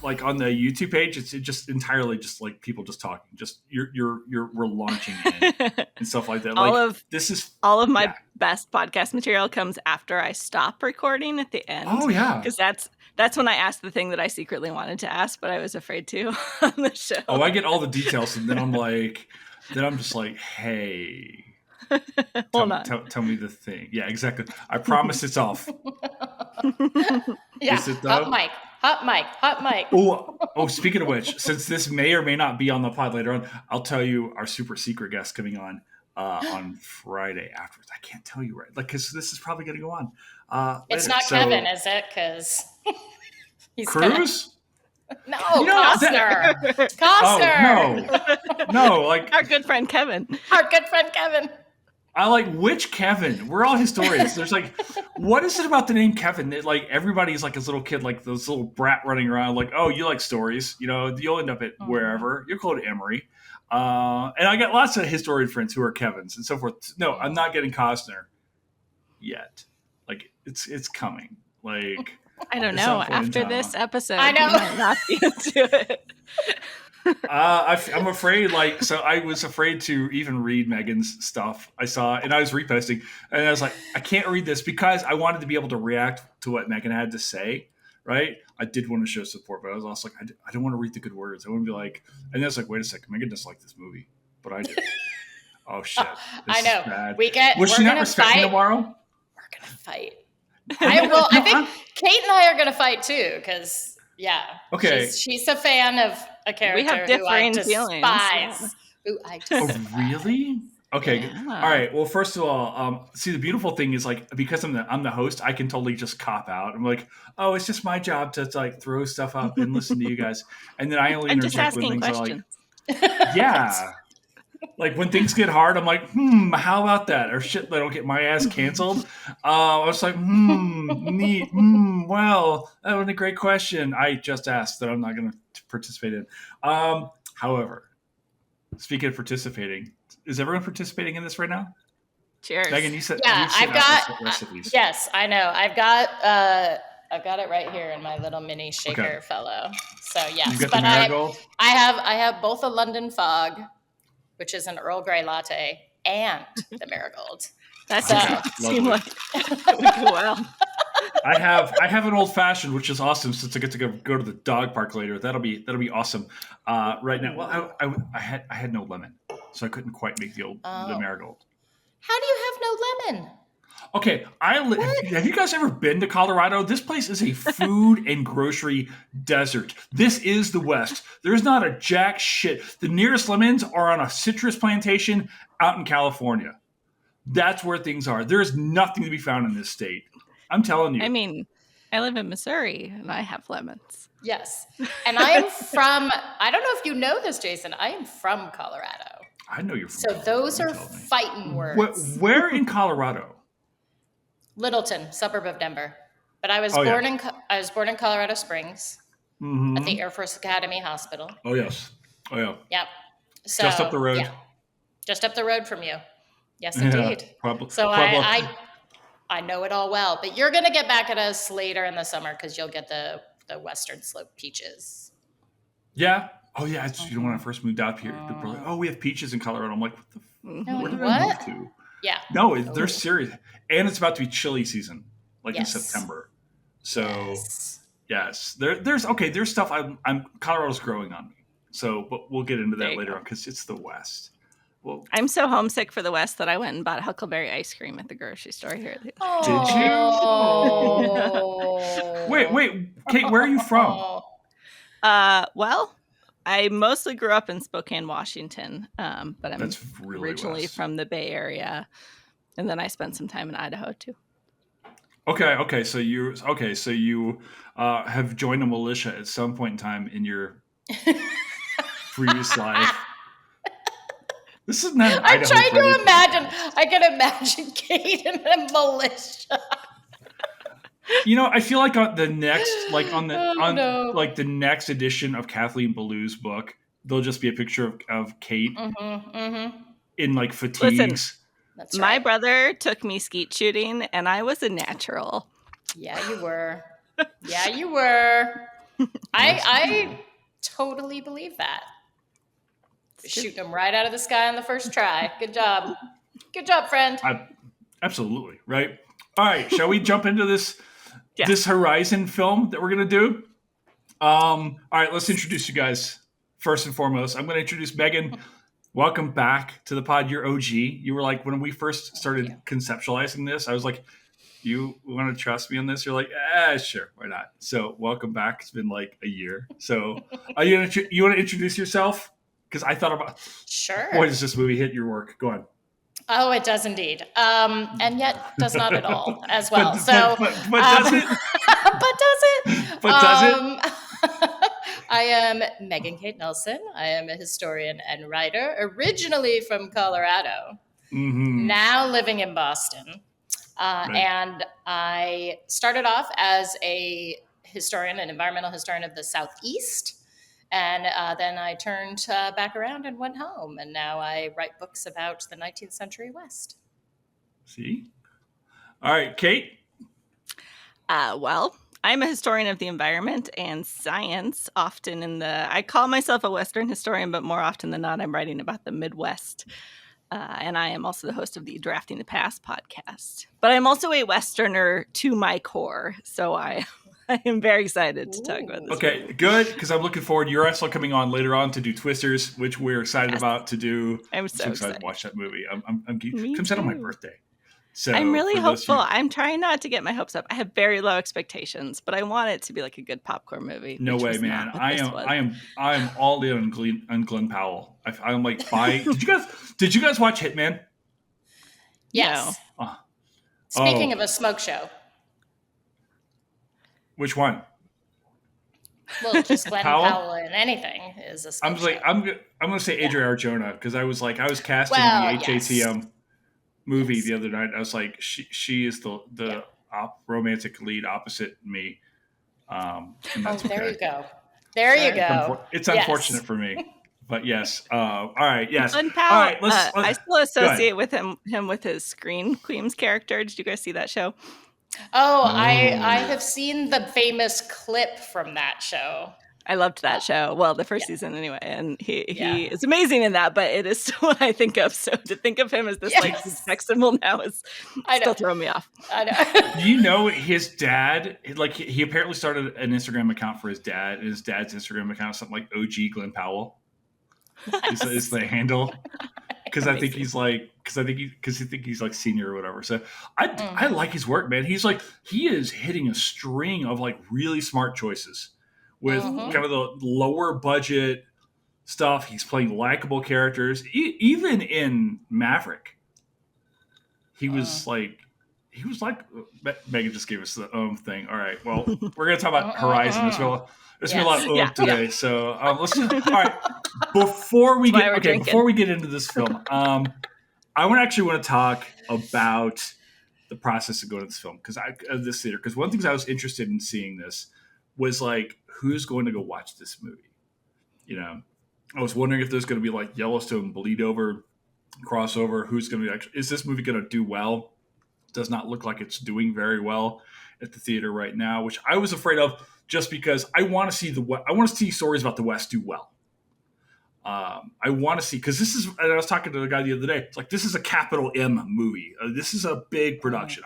like on the YouTube page, it's just entirely just like people just talking. Just we're launching in and stuff like that. All of my best podcast material comes after I stop recording at the end. Oh yeah, because that's when I asked the thing that I secretly wanted to ask, but I was afraid to on the show. Oh, I get all the details, and then I'm just like, hey. Tell me the thing. Yeah, exactly. I promise it's off. Yeah, is it though? Hot mic. Oh, speaking of which, since this may or may not be on the pod later on, I'll tell you our super secret guest coming on Friday afterwards. I can't tell you because this is probably going to go on. It's not Kevin, is it? Because he's Cruz. No, Costner. Costner. Oh, no, like our good friend Kevin. I like which Kevin? We're all historians. There's like, what is it about the name Kevin that like everybody's like his little kid, like this little brat running around, like, oh, you like stories, you'll end up at wherever. You'll go to Emory. And I got lots of historian friends who are Kevins and so forth. No, I'm not getting Costner yet. Like it's coming. Like I don't know. After this episode, I know might not be into it. I'm afraid, so I was afraid to even read Megan's stuff I saw, and I was reposting, and I was like, I can't read this because I wanted to be able to react to what Megan had to say, right? I did want to show support, but I was also like, I don't want to read the good words. I want to be like, and then I was like, wait a second, Megan doesn't like this movie, but I do. Oh, shit. I know. Was she not respecting tomorrow? We're going to fight. I think Kate and I are going to fight too, because... Yeah. Okay. She's a fan of a character we have differing feelings. Who I despise. Oh, really? Okay. Yeah. All right. Well, first of all, see, the beautiful thing is because I'm the host, I can totally just cop out. I'm like, oh, it's just my job to like throw stuff up and listen to you guys, and then I only interject when things are like, yeah. Like when things get hard, I'm like, how about that? Or shit, I don't get my ass canceled. I was like, neat. Well, that was a great question. I just asked that I'm not going to participate in. However, speaking of participating, is everyone participating in this right now? Cheers. Megan, you said, I've got recipes. Yes, I know. I've got it right here in my little mini shaker fellow. So yes, you got the marigold? I have both a London Fog, which is an Earl Grey latte, and the marigold. That's seemed like it would go well. I have an old fashioned, which is awesome since I get to go to the dog park later. That'll be awesome. Right now, well, I had no lemon, so I couldn't quite make the marigold. How do you have no lemon? Okay, have you guys ever been to Colorado? This place is a food and grocery desert. This is the West. There's not a jack shit. The nearest lemons are on a citrus plantation out in California. That's where things are. There is nothing to be found in this state. I'm telling you. I mean, I live in Missouri, and I have lemons. Yes. And I am from, I don't know if you know this, Jason, I am from Colorado. I know you're from Colorado. So those are fighting words. Where in Colorado? Littleton, suburb of Denver. But I was born in Colorado Springs at the Air Force Academy Hospital. Oh, yes. Oh, yeah. Yep. So, just up the road. Yeah. Just up the road from you. Yes, indeed. So I know it all well. But you're going to get back at us later in the summer because you'll get the Western Slope peaches. Yeah. Oh, yeah. When I first moved out here, people were like, oh, we have peaches in Colorado. I'm like, where did I move to? Yeah. No, they're serious. And it's about to be chili season, in September. So, yes. There's stuff Colorado's growing on me. So, but we'll get into that later on because it's the West. Well, I'm so homesick for the West that I went and bought Huckleberry ice cream at the grocery store here. Did you? Wait, Kate, where are you from? Well, I mostly grew up in Spokane, Washington, but I'm originally West. from the Bay Area, and then I spent some time in Idaho too. Okay. So you have joined a militia at some point in time in your previous life. This is not. I'm trying to imagine. I can imagine Kate in a militia. I feel like on the next, the next edition of Kathleen Ballew's book, there'll just be a picture of Kate in fatigues. Listen, that's right. My brother took me skeet shooting, and I was a natural. Yeah, you were. Yeah, you were. I totally believe that. Shooting them right out of the sky on the first try. Good job. Good job, friend. Absolutely. Right. All right. Shall we jump into this Horizon film that we're going to do? All right. Let's introduce you guys. First and foremost, I'm going to introduce Megan. Welcome back to the pod. You're OG. You were like, when we first started conceptualizing this, I was like, you want to trust me on this? You're like, sure. Why not? So welcome back. It's been like a year. So you want to introduce yourself? Because I thought about, sure. Boy, does this movie hit your work? Go on. Oh, it does indeed. And yet does not at all as well. But does it? But does it? But does it? I am Megan Kate Nelson. I am a historian and writer, originally from Colorado, now living in Boston. And I started off as a historian, an environmental historian of the Southeast. And then I turned back around and went home. And now I write books about the 19th century West. See? All right, Kate? Well, I'm a historian of the environment and science, often I call myself a Western historian, but more often than not, I'm writing about the Midwest. And I am also the host of the Drafting the Past podcast. But I'm also a Westerner to my core. So I am very excited to talk about this. Okay, good, because I'm looking forward. You're also coming on later on to do Twisters, which we're excited about to do. I'm so excited to watch that movie. It comes out on my birthday. So I'm really hopeful. I'm trying not to get my hopes up. I have very low expectations, but I want it to be like a good popcorn movie. No way, man! I am all in on Glenn Powell. I'm like, Did you guys watch Hitman? Yes. No. Speaking of a smoke show. Which one? Well, just Glenn Powell in anything is a smoke show. I'm going to say Adria Arjona, because I was casting the HATM movie the other night. I was like, she is the romantic lead opposite me. And that's there you go. There you go. It's unfortunate for me. But yes. All right. Yes. Glenn Powell, all right, let's, I still associate with him with his Screen Queens character. Did you guys see that show? I have seen the famous clip from that show. I loved that show. Well, the first season anyway, and he is amazing in that. But it is still what I think of. So to think of him as this like sex symbol now is still throwing me off. I know. Do you know his dad? Like he apparently started an Instagram account for his dad. And his dad's Instagram account is something like OG Glenn Powell. Is the handle. Because I think he's like, he's like senior or whatever. So I like his work, man. He is hitting a string of like really smart choices with kind of the lower budget stuff. He's playing likable characters. Even in Maverick, he was like Megan just gave us the thing. All right, well, we're gonna talk about Horizon as well. There's been a lot of today, so let's just. All right, before we get into this film, I want to talk about the process of going to this film this theater. Because one of the things I was interested in seeing this was like, who's going to go watch this movie? You know, I was wondering if there's going to be like Yellowstone bleed over, crossover. Who's going to be is this movie going to do well? Does not look like it's doing very well at the theater right now, which I was afraid of. Just because I want to see stories about the West do well. I want to see, because this is, and I was talking to the guy the other day, it's like, this is a capital M movie. This is a big production.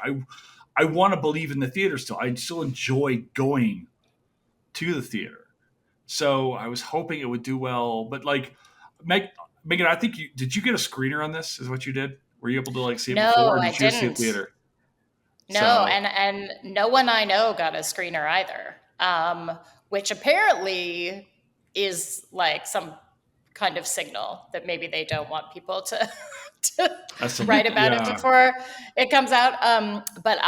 I want to believe in the theater still. I still enjoy going to the theater. So I was hoping it would do well. But like, Megan, I think did you get a screener on this? Is what you did? Were you able to like see it before? Or did you see it theater? No, and no one I know got a screener either. Which apparently is like some kind of signal that maybe they don't want people to write about it before it comes out. But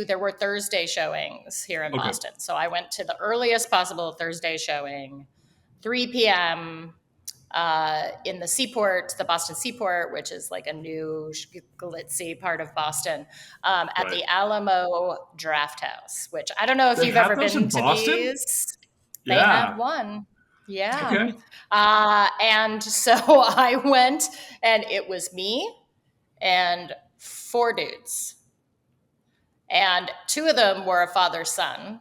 there were Thursday showings here in Boston. So I went to the earliest possible Thursday showing, 3 p.m. In the Boston Seaport, which is like a new glitzy part of Boston, at the Alamo Draft House, which I don't know if you've ever been to Boston? These. They have one. Yeah. Okay. And so I went, and it was me and 4 dudes. And 2 of them were a father-son.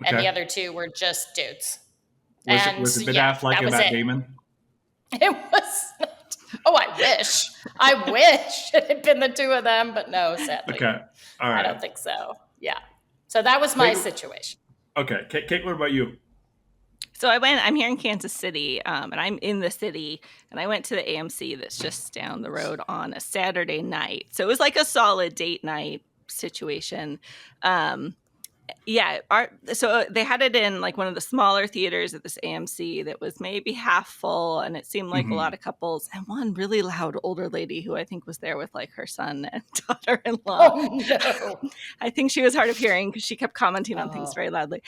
and the other two were just dudes. Was it Ben Affleck and Matt Damon? It was not. Oh, I wish. I wish it had been the two of them, but no, sadly. Okay. All right. I don't think so. Yeah. So that was my situation. Okay. Kate, what about you? So I'm here in Kansas City, and I'm in the city, and I went to the AMC that's just down the road on a Saturday night. So it was like a solid date night situation. So they had it in like one of the smaller theaters at this AMC that was maybe half full, and it seemed like a lot of couples, and one really loud older lady who I think was there with like her son and daughter-in-law. Oh, no. I think she was hard of hearing because she kept commenting on things very loudly.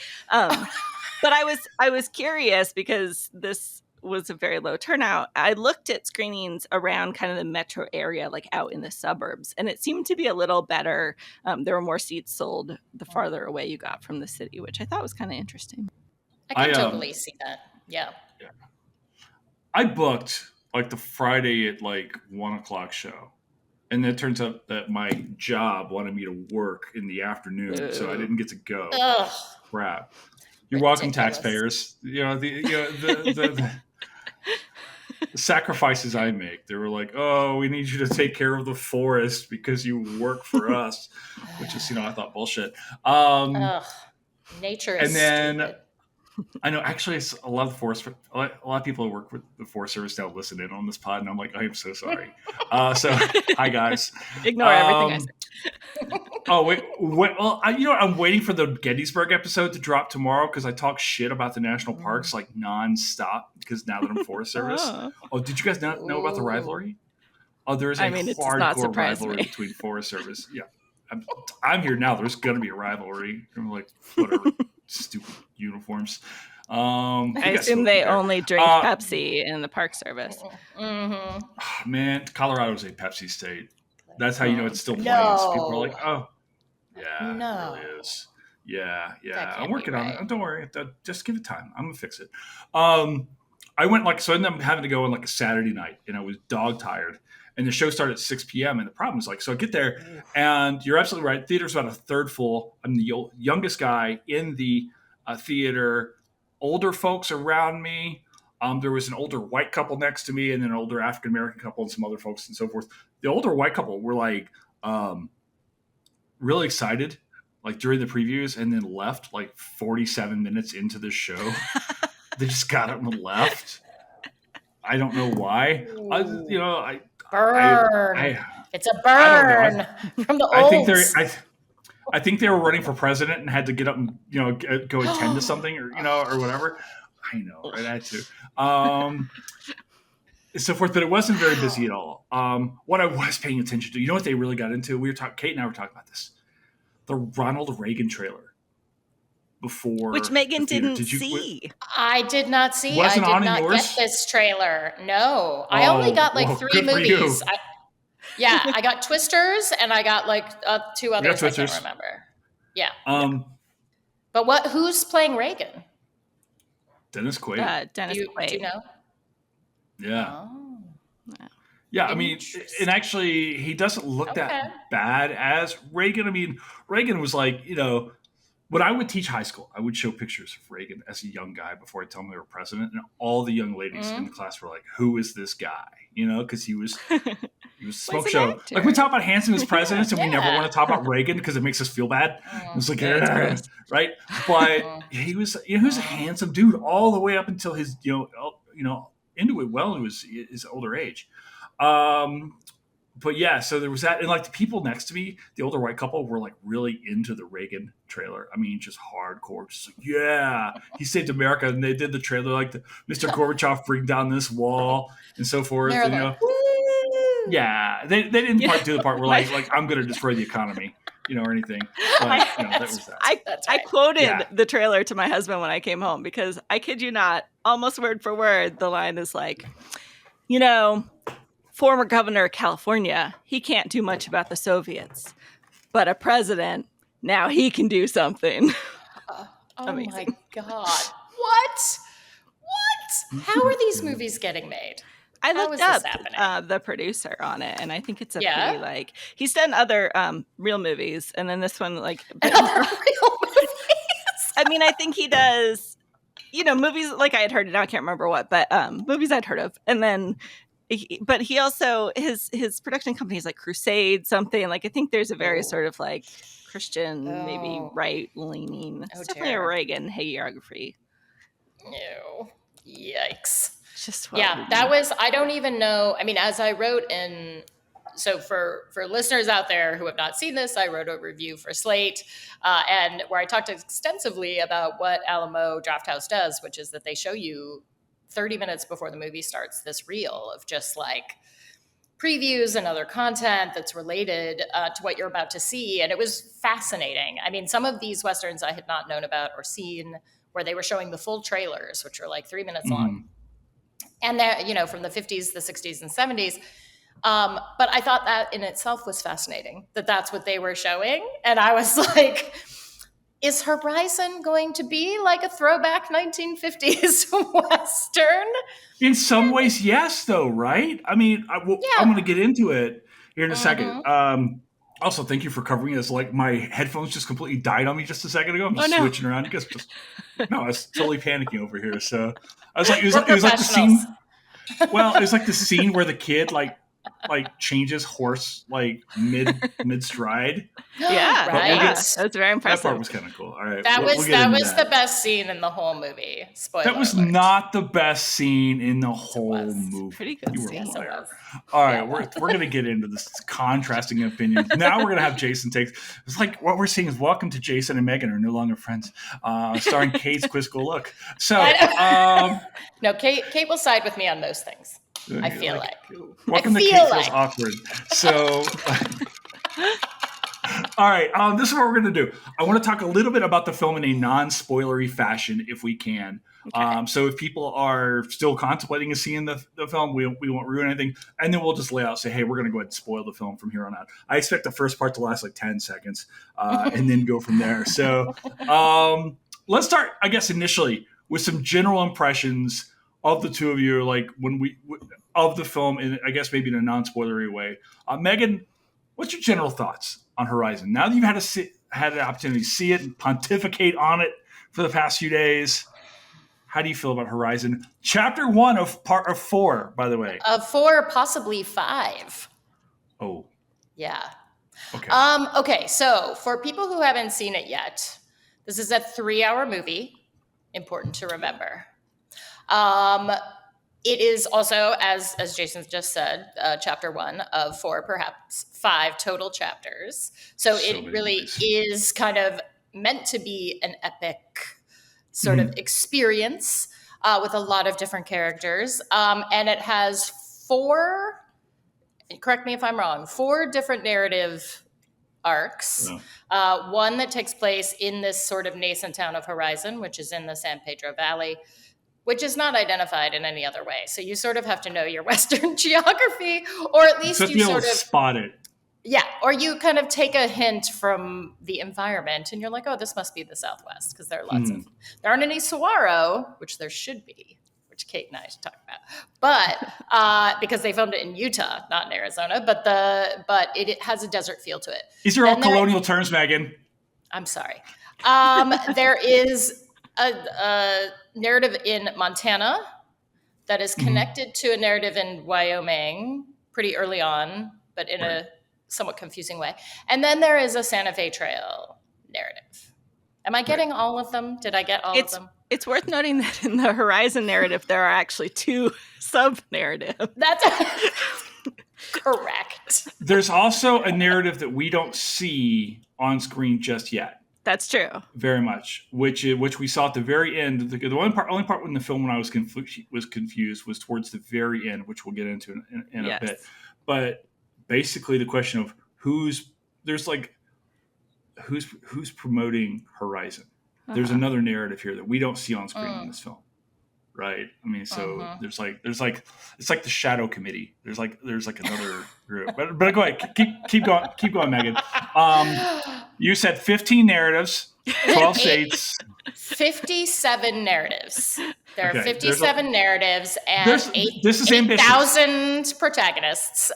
But I was curious because this was a very low turnout. I looked at screenings around kind of the metro area, like out in the suburbs, and it seemed to be a little better. There were more seats sold the farther away you got from the city, which I thought was kind of interesting. I can totally see that. Yeah. I booked like the Friday at like 1:00 show. And then it turns out that my job wanted me to work in the afternoon, so I didn't get to go. Ugh. Crap. You're welcome, taxpayers. The sacrifices I make. They were like, "Oh, we need you to take care of the forest because you work for us," which is, I thought bullshit. Nature is and then stupid. I know actually it's a lot of the forest. A lot of people who work with the Forest Service now listen in on this pod, and I'm like, I am so sorry. So hi guys. Ignore everything I said. Oh wait. Well, I'm waiting for the Gettysburg episode to drop tomorrow because I talk shit about the national parks like nonstop. Because now that I'm Forest Service. Oh, did you guys not know about the rivalry? Oh, there's a hardcore rivalry between Forest Service. Yeah, I'm here now. There's gonna be a rivalry. I'm like, whatever. Stupid uniforms. I assume they only drink Pepsi in the Park Service. Mm-hmm. Man, Colorado's a Pepsi state. That's how you know it's still plains. People are like, oh, yeah, it really is. Yeah. I'm working on it. Don't worry. Just give it time. I'm going to fix it. I went so I ended up having to go on like a Saturday night, and I was dog tired. And the show started at 6 p.m. And the problem is so I get there, and you're absolutely right. Theater's about a third full. I'm the youngest guy in the theater. Older folks around me. There was an older white couple next to me, and then an older African American couple, and some other folks, and so forth. The older white couple were like really excited, like during the previews, and then left like 47 minutes into the show. They just got up and left. I don't know why. Burn. It's a burn from the olds. I think they were running for president and had to get up and go attend to something or whatever. I know, right? I had to. So forth, but it wasn't very busy at all. What I was paying attention to, what they really got into? Kate and I were talking about this. The Ronald Reagan trailer. Before, which Megan didn't see. I did not see. Wasn't I on did not yours? Get this trailer. No, I only got like 3 movies. I got Twisters, and I got like 2 others. I can't remember. Yeah. But who's playing Reagan? Dennis Quaid. Dennis Quaid. Do you know? Yeah. Yeah, I mean, and actually, he doesn't look that bad as Reagan. I mean, Reagan was like, when I would teach high school, I would show pictures of Reagan as a young guy before I tell them they were president, and all the young ladies in the class were like, "Who is this guy?" Because he was smoke show. Like we talk about handsome as presidents, and we never want to talk about Reagan because it makes us feel bad. It's like, right? But he was a handsome dude all the way up until his into it well into his older age. But yeah, so there was that, and like the people next to me, the older white couple, were like really into the Reagan trailer. I mean, just hardcore, just like, yeah, he saved America, and they did the trailer like Mr. Gorbachev bring down this wall and so forth. And, yeah, they didn't quite do the part where like I'm going to destroy the economy, or anything. But, that was that. I quoted the trailer to my husband when I came home because I kid you not, almost word for word, the line is like, former governor of California, he can't do much about the Soviets, but a president, now he can do something. Amazing. My God. What? How are these movies getting made? I looked up the producer on it, and I think it's a pretty, he's done other real movies, and then this one, other real movies? I mean, I think he does, movies like I had heard, now I can't remember what, but movies I'd heard of. And then, but he also, his production company is like Crusade something. Like, I think there's a very sort of like Christian, maybe right-leaning. It's definitely a Reagan hagiography. No. Yikes. Just that was, I don't even know. I mean, as I wrote in, so for listeners out there who have not seen this, I wrote a review for Slate, and where I talked extensively about what Alamo Drafthouse does, which is that they show you 30 minutes before the movie starts this reel of just like previews and other content that's related to what you're about to see. And it was fascinating. I mean, some of these Westerns I had not known about or seen, where they were showing the full trailers, which are like 3 minutes long. And they're, from the 50s, the 60s, and 70s. But I thought that in itself was fascinating, that that's what they were showing. And I was like, is Horizon going to be like a throwback 1950s Western? In some ways, yes, though, right? I mean, I'm going to get into it here in a second. Also, thank you for covering this. Like, my headphones just completely died on me just a second ago. I'm just switching around. You guys I was totally panicking over here. So I was like, it was like the scene. Well, it was like the scene where the kid like changes horse like mid stride. Yeah, right. That's very impressive. That part was kind of cool. All right, that was the best scene in the whole movie. Spoiler that was alert. Not the best scene in the whole movie. Pretty good. You were a liar. All right, we're gonna get into this contrasting opinions. Now we're gonna have Jason takes. It's like what we're seeing is Welcome to Jason and Megan Are No Longer Friends, starring Kate's Quizzical Look. So, no, Kate will side with me on most things. I feel like. Welcome to Kate Feels Awkward. So, all right, this is what we're going to do. I want to talk a little bit about the film in a non-spoilery fashion, if we can. Okay. So if people are still contemplating seeing the film, we won't ruin anything. And then we'll just lay out, say, hey, we're going to go ahead and spoil the film from here on out. I expect the first part to last like 10 seconds and then go from there. So let's start, I guess, initially with some general impressions of the two of you, like of the film, and I guess maybe in a non-spoilery way. Megan, what's your general thoughts on Horizon? Now that you've had an opportunity to see it and pontificate on it for the past few days, how do you feel about Horizon? Chapter 1 of part of 4, by the way. Of 4, possibly 5. Oh. Yeah. Okay. Okay, so for people who haven't seen it yet, this is a 3-hour movie. Important to remember. It is also, as Jason just said, chapter 1 of 4, perhaps 5 total chapters. So it really is kind of meant to be an epic sort of experience with a lot of different characters. And it has 4, correct me if I'm wrong, 4 different narrative arcs. One that takes place in this sort of nascent town of Horizon, which is in the San Pedro Valley, which is not identified in any other way. So you sort of have to know your Western geography, or at least you sort of spot it. Yeah, or you kind of take a hint from the environment and you're like, oh, this must be the Southwest, because there are lots of, there aren't any saguaro, which there should be, which Kate and I should talk about, but because they filmed it in Utah, not in Arizona, but it has a desert feel to it. These are all colonial terms, Megan. I'm sorry. There is a narrative in Montana that is connected to a narrative in Wyoming pretty early on, but in a somewhat confusing way. And then there is a Santa Fe Trail narrative. Am I getting all of them? Did I get all of them? It's worth noting that in the Horizon narrative, there are actually 2 sub-narratives. That's correct. There's also a narrative that we don't see on screen just yet. That's true. Very much, which we saw at the very end. The only part in the film when I was confused was towards the very end, which we'll get into in a bit. But basically, the question of who's promoting Horizon. There's another narrative here that we don't see on screen in this film, right? I mean, so there's like it's like the Shadow Committee. There's like another group. But go ahead, keep going, Megan. You said 15 naratives, 12 states. 57 narratives. There are 57 narratives and this is 8,000 protagonists.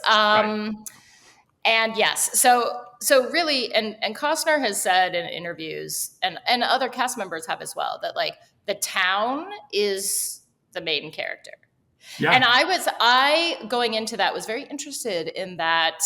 And yes, so really, and Costner has said in interviews, and other cast members have as well, that like the town is the main character. Yeah. And I going into that was very interested in that,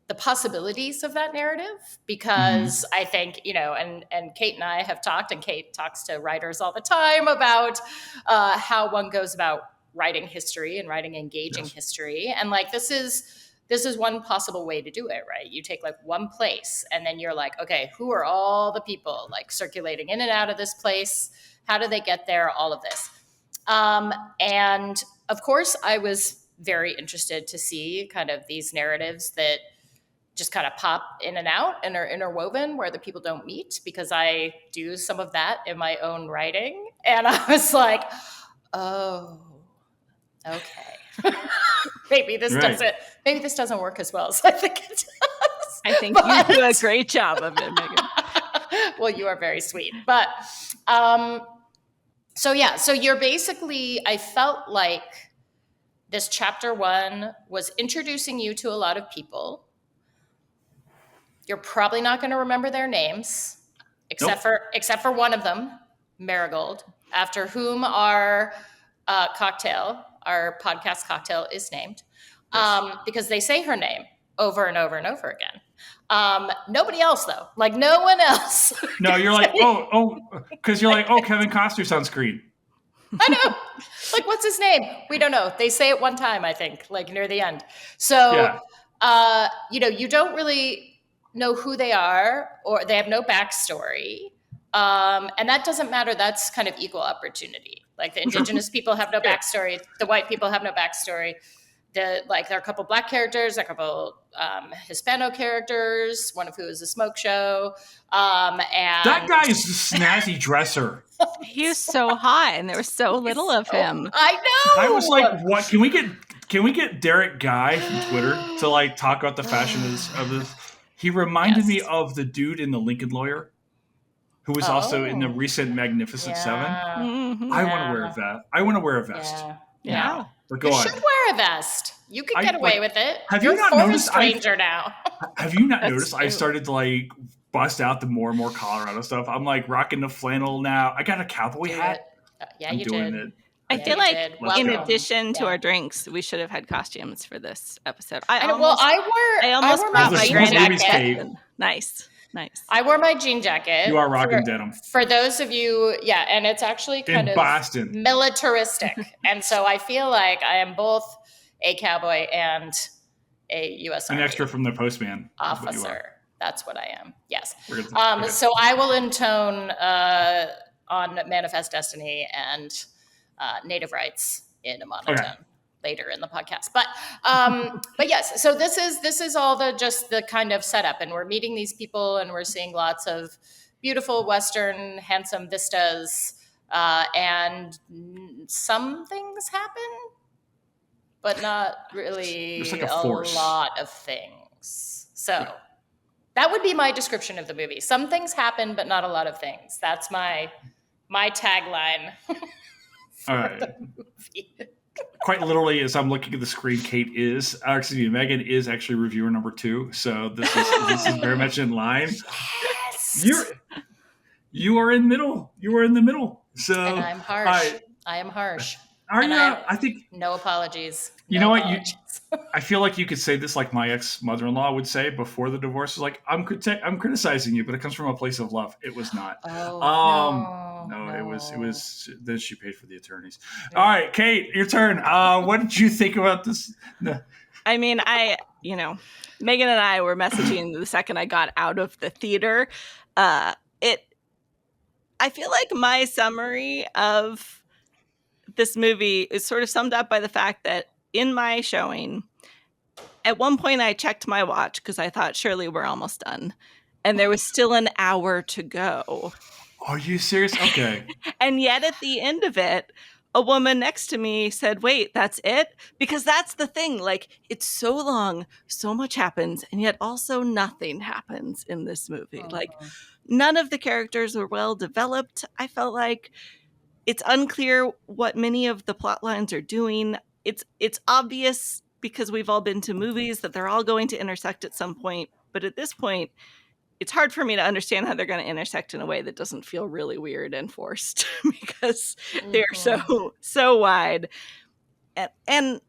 the possibilities of that narrative, because I think, and Kate and I have talked, and Kate talks to writers all the time about how one goes about writing history and writing engaging history. And like, this is one possible way to do it, right? You take like one place and then you're like, okay, who are all the people like circulating in and out of this place? How do they get there? All of this. And of course, I was very interested to see kind of these narratives that just kind of pop in and out and are interwoven where the people don't meet, because I do some of that in my own writing. And I was like, oh, okay. maybe this doesn't work as well as I think it does. I think you do a great job of it, Megan. Well, you are very sweet. But so you're basically, I felt like this chapter 1 was introducing you to a lot of people. You're probably not going to remember their names, except for one of them, Marigold, after whom our podcast cocktail is named, because they say her name over and over and over again. Nobody else, though. Like, no one else. No, you're like, because you're like, Kevin Costner's on screen. I know. Like, what's his name? We don't know. They say it one time, I think, like near the end. So, you don't really know who they are, or they have no backstory. And that doesn't matter. That's kind of equal opportunity. Like, the indigenous people have no backstory. The white people have no backstory. There are a couple Black characters, a couple Hispano characters, one of who is a smoke show. And that guy is a snazzy dresser. He was so hot, and there was so little of him. I know. I was like, what? Can we get Derek Guy from Twitter to like talk about the fashion of this? He reminded me of the dude in The Lincoln Lawyer, who was also in the recent Magnificent Seven. Mm-hmm. I want to wear a vest. I want to wear a vest. Yeah. But you should wear a vest. You could get away with it. You're not a noticed? stranger now. Have you not noticed? I started to like bust out the more and more Colorado stuff. I'm like rocking the flannel now. I got a cowboy hat. I'm doing it. I feel like in addition to our drinks, we should have had costumes for this episode. I almost brought my granny jacket. Nice. I wore my jean jacket. You are rocking denim. For those of you, and it's actually kind of Boston. Militaristic. And so I feel like I am both a cowboy and a U.S. Army. An extra from the postman. Officer. That's what I am. Yes. So I will intone on Manifest Destiny and Native rights in a monotone later in the podcast. But yes, so this is all the kind of setup, and we're meeting these people, and we're seeing lots of beautiful Western handsome vistas, and some things happen, but not really like a lot of things. So that would be my description of the movie. Some things happen, but not a lot of things. That's my tagline. All right. Quite literally, as I'm looking at the screen, Megan is actually reviewer number 2. So this is very much in line. Yes. You are in middle. You are in the middle. So and I'm harsh. I am harsh. I think no apologies. You know what? I feel like you could say this like my ex-mother-in-law would say before the divorce. Was like, I'm criticizing you, but it comes from a place of love. It was not. No. It was. Then she paid for the attorneys. All right, Kate, your turn. What did you think about this? No. I mean, Megan and I were messaging the second I got out of the theater. I feel like my summary of this movie is sort of summed up by the fact that in my showing, at one point I checked my watch because I thought surely we're almost done, and there was still an hour to go. Are you serious? Okay. And yet at the end of it, a woman next to me said, wait, that's it? Because that's the thing. Like, it's so long, so much happens, and yet also nothing happens in this movie. Like, none of the characters were well developed. I felt like it's unclear what many of the plot lines are doing. It's obvious because we've all been to movies that they're all going to intersect at some point. But at this point, it's hard for me to understand how they're going to intersect in a way that doesn't feel really weird and forced because they're so wide. And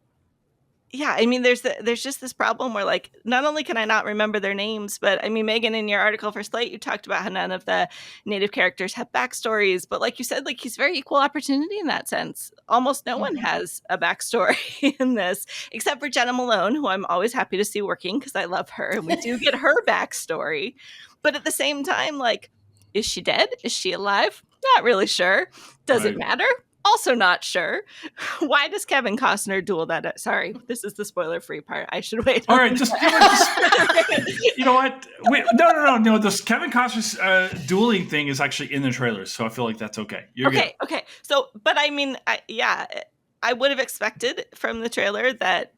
yeah, I mean, there's just this problem where, like, not only can I not remember their names, but I mean, Megan, in your article for Slate, you talked about how none of the native characters have backstories. But like you said, like, he's very equal opportunity in that sense. Almost no one has a backstory in this, except for Jenna Malone, who I'm always happy to see working because I love her. And we do get her backstory. But at the same time, like, is she dead? Is she alive? Not really sure. Does it matter? Also not sure. Why does Kevin Costner duel that? Sorry, this is the spoiler-free part. I should wait. All right, just you know what? Wait, no. This Kevin Costner's dueling thing is actually in the trailers, so I feel like that's okay. You're good. Okay. So, but I mean, I would have expected from the trailer that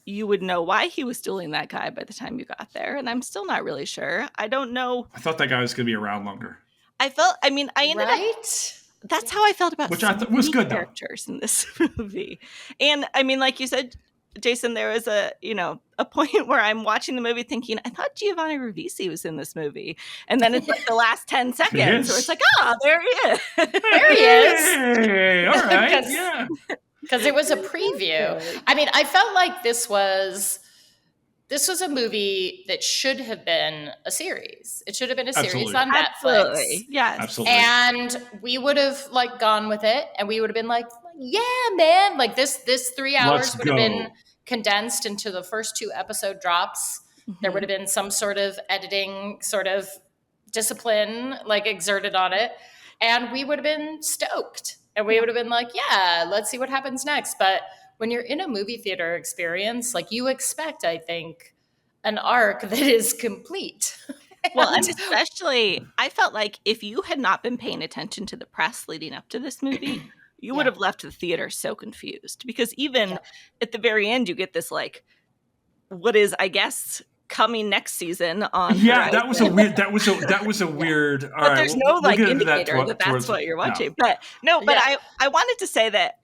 you would know why he was dueling that guy by the time you got there, and I'm still not really sure. I don't know. I thought that guy was going to be around longer. I ended up. That's how I felt about which I thought was good characters in this movie. And I mean, like you said, Jason, there was a point where I'm watching the movie thinking, I thought Giovanni Ribisi was in this movie. And then it's like the last 10 seconds where it's like, there he is. There he is. Hey, all right. Yeah. Because it was a preview. I mean, I felt like this was a movie that should have been a series. It should have been a series on Netflix. Absolutely. Yes. Absolutely. And we would have like gone with it and we would have been like, yeah, man. Like this 3 hours would have been condensed into the first 2 episode drops. Mm-hmm. There would have been some sort of editing sort of discipline like exerted on it. And we would have been stoked. And we would have been like, yeah, let's see what happens next. But when you're in a movie theater experience, like you expect, I think, an arc that is complete. Well, and especially, I felt like if you had not been paying attention to the press leading up to this movie, you would have left the theater so confused. Because even at the very end, you get this, like, what is, I guess, coming next season on Horizon. That was a weird all but right, there's no like indicator that's what you're watching. No. But I wanted to say that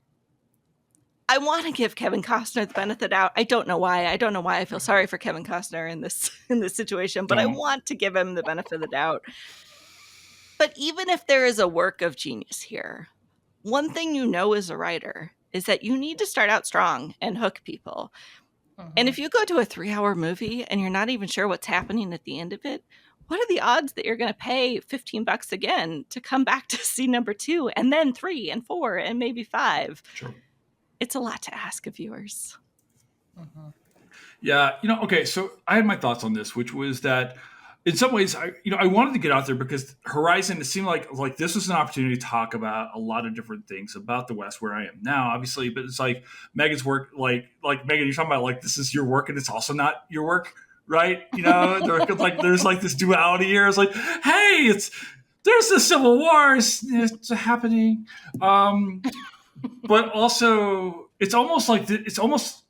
I want to give Kevin Costner the benefit of the doubt. I don't know why I feel sorry for Kevin Costner in this situation, but I want to give him the benefit of the doubt. But even if there is a work of genius here, one thing you know as a writer is that you need to start out strong and hook people. Mm-hmm. And if you go to a 3-hour movie and you're not even sure what's happening at the end of it, what are the odds that you're going to pay $15 again to come back to see number 2 and then 3 and 4 and maybe 5? Sure. It's a lot to ask of viewers. Mm-hmm. Yeah. Okay. So I had my thoughts on this, which was that in some ways, I wanted to get out there because Horizon, it seemed like this was an opportunity to talk about a lot of different things about the West where I am now, obviously, but it's like Megan's work, like Megan, you're talking about like, this is your work and it's also not your work. Right. There's like this duality here. It's like, hey, there's the Civil War. It's happening. But also, it's almost like in some ways,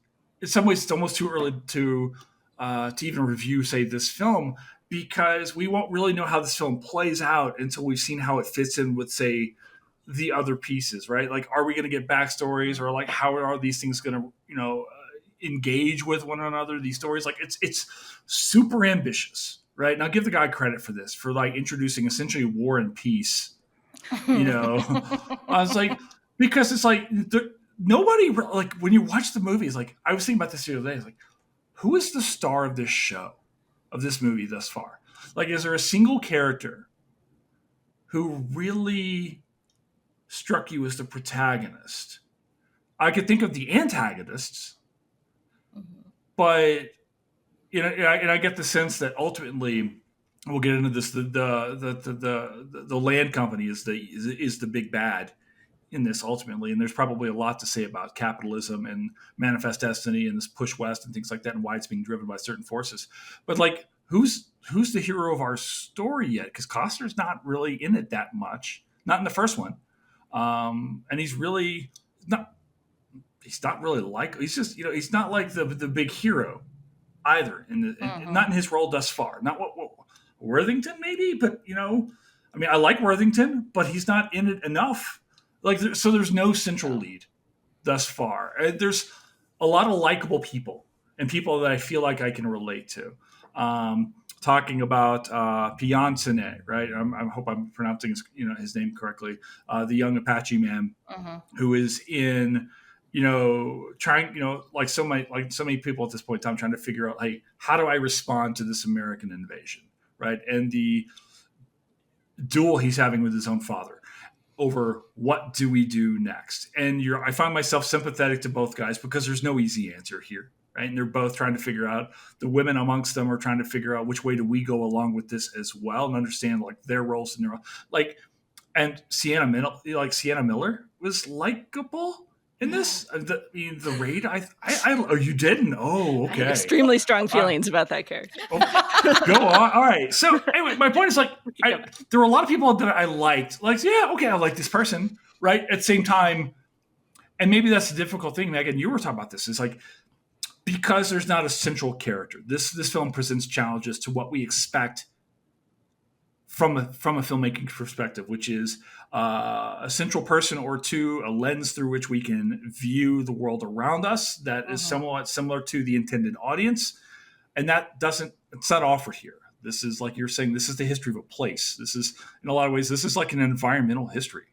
it's almost too early to even review, say, this film, because we won't really know how this film plays out until we've seen how it fits in with, say, the other pieces, right? Like, are we going to get backstories, or like, how are these things going to, engage with one another? These stories, like, it's super ambitious, right? And I'll give the guy credit for this, for like introducing essentially War and Peace. I was like. Because it's like nobody like when you watch the movie, it's like I was thinking about this the other day. It's like, who is the star of this show, of this movie thus far? Like, is there a single character who really struck you as the protagonist? I could think of the antagonists, but and I get the sense that ultimately we'll get into this. The land company is the big bad in this ultimately, and there's probably a lot to say about capitalism and manifest destiny and this push west and things like that, and why it's being driven by certain forces. But like, who's the hero of our story yet? Because Costner's not really in it that much, not in the first one, and he's really not. He's not really like. He's just he's not like the big hero either. Not in his role thus far. Not what Worthington maybe, but I mean, I like Worthington, but he's not in it enough. Like, so there's no central lead thus far. There's a lot of likable people and people that I feel like I can relate to. Talking about Piancene, right? I hope I'm pronouncing his name correctly. The young Apache man who is in, trying, like so many people at this point in time trying to figure out, like, how do I respond to this American invasion, right? And the duel he's having with his own father over what do we do next. And I find myself sympathetic to both guys because there's no easy answer here. Right? And they're both trying to figure out, the women amongst them are trying to figure out which way do we go along with this as well, and understand like their roles and their, like, and Sienna Miller was likable in this. The raid, oh, you didn't? Oh, okay. I have extremely strong feelings about that character. Go on. All right. So anyway, my point is, like, there were a lot of people that I liked. Like, yeah, okay, I like this person, right? At the same time, and maybe that's the difficult thing, Megan. You were talking about this. Is like, because there's not a central character, this film presents challenges to what we expect from a filmmaking perspective, which is a central person or two, a lens through which we can view the world around us that is somewhat similar to the intended audience. And it's not offered here. This is, like you're saying, this is the history of a place. This is, in a lot of ways, this is like an environmental history.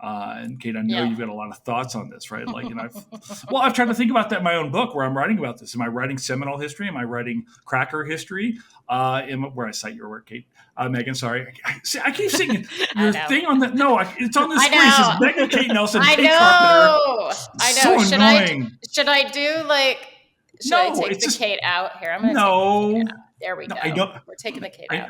And Kate, I know you've got a lot of thoughts on this, right? Like, and I've tried to think about that in my own book where I'm writing about this. Am I writing Seminole history? Am I writing Cracker history? Where I cite your work, Kate, Megan. Sorry, I keep seeing your thing on that. No, it's on the screen. It says Megan, Kate Nelson, Kate Carpenter. I know. So annoying. Should I do like? Should I take the Kate out here? I'm gonna take the Kate out. There we go. We're taking the Kate out.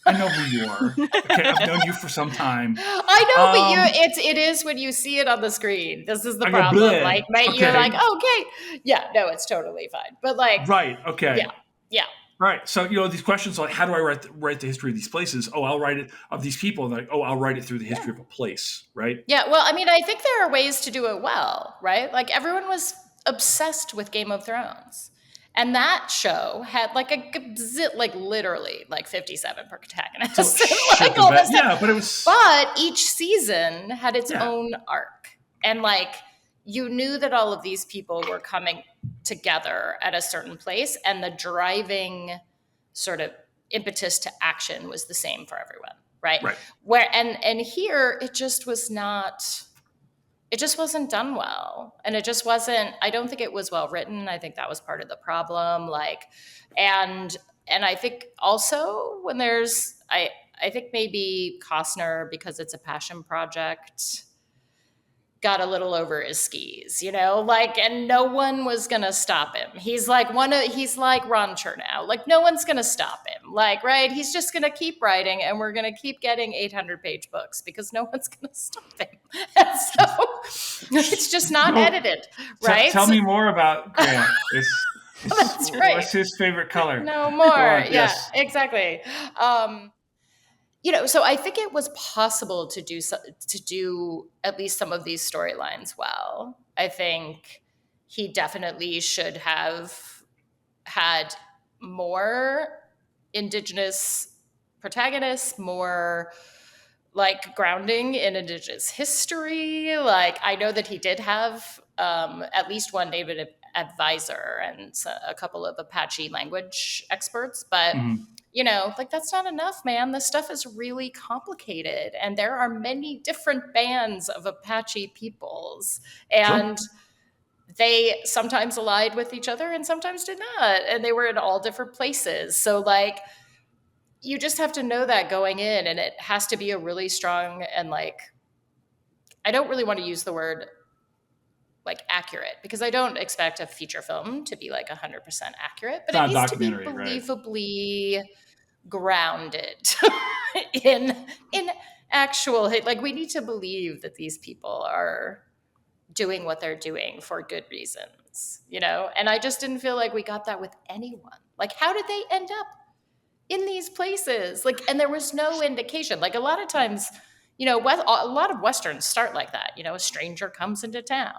I know who you are. Okay, I've known you for some time. I know, but it is when you see it on the screen. This is the problem. Like, you're like, okay, yeah, no, it's totally fine. But like, right, okay, yeah. Right. So these questions like, how do I write the history of these places? Oh, I'll write it of these people. And like, oh, I'll write it through the history of a place. Right. Yeah. Well, I mean, I think there are ways to do it well. Right. Like, everyone was obsessed with Game of Thrones. And that show had like literally like 57 protagonists. Like all this stuff. But each season had its own arc. And like, you knew that all of these people were coming together at a certain place, and the driving sort of impetus to action was the same for everyone. Right. Where, and here it just was not. It just wasn't done well. And it just wasn't, I don't think it was well written. I think that was part of the problem. Like, and I think also when there's, I think maybe Costner, because it's a passion project, got a little over his skis, like, and no one was going to stop him. He's like Ron Chernow. Like, no one's going to stop him. Like, right. He's just going to keep writing, and we're going to keep getting 800-page books because no one's going to stop him. And so it's just not edited. Right. Tell me more about Grant. That's right. What's his favorite color? No more. Yeah, yes. Exactly. So I think it was possible to do at least some of these storylines well. I think he definitely should have had more Indigenous protagonists, more like grounding in Indigenous history. Like, I know that he did have at least one Native advisor and a couple of Apache language experts, but like, that's not enough, man. This stuff is really complicated, and there are many different bands of Apache peoples, and they sometimes allied with each other and sometimes did not, and they were in all different places. So like, you just have to know that going in, and it has to be a really strong, and like, I don't really want to use the word like accurate, because I don't expect a feature film to be like 100% accurate, but it needs to be believably grounded in actual, like, we need to believe that these people are doing what they're doing for good reasons, and I just didn't feel like we got that with anyone. Like, how did they end up in these places? Like, and there was no indication. Like, a lot of times, a lot of Westerns start like that. A stranger comes into town.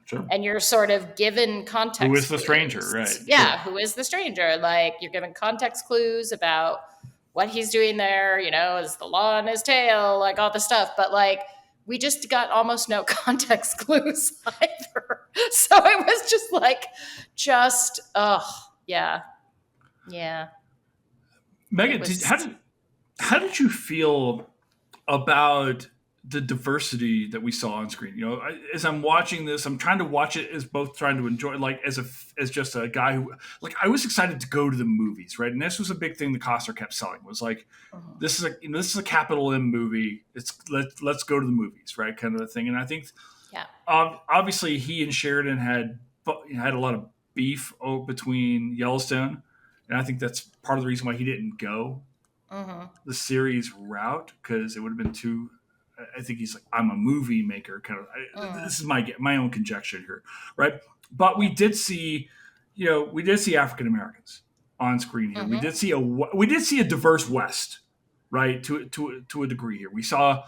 Sure. And you're sort of given context. Who is the stranger, clues. Right? Yeah, who is the stranger? Like, you're given context clues about what he's doing there, is the law on his tail, like all the stuff. But like, we just got almost no context clues either. So it was just like, yeah. Megan, how did you feel about the diversity that we saw on screen? You know, as I'm watching this, I'm trying to watch it as both trying to enjoy, like as just a guy who, like, I was excited to go to the movies, right? And this was a big thing that Costner kept selling, was like, this is a capital M movie. Let's go to the movies, right? Kind of a thing. And I think, obviously, he and Sheridan had a lot of beef between Yellowstone, and I think that's part of the reason why he didn't go the series route, because it would have been too. I think he's like, I'm a movie maker, kind of. This is my own conjecture here, right? But we did see, African Americans on screen here. We did see a diverse West, right? To a degree here. We saw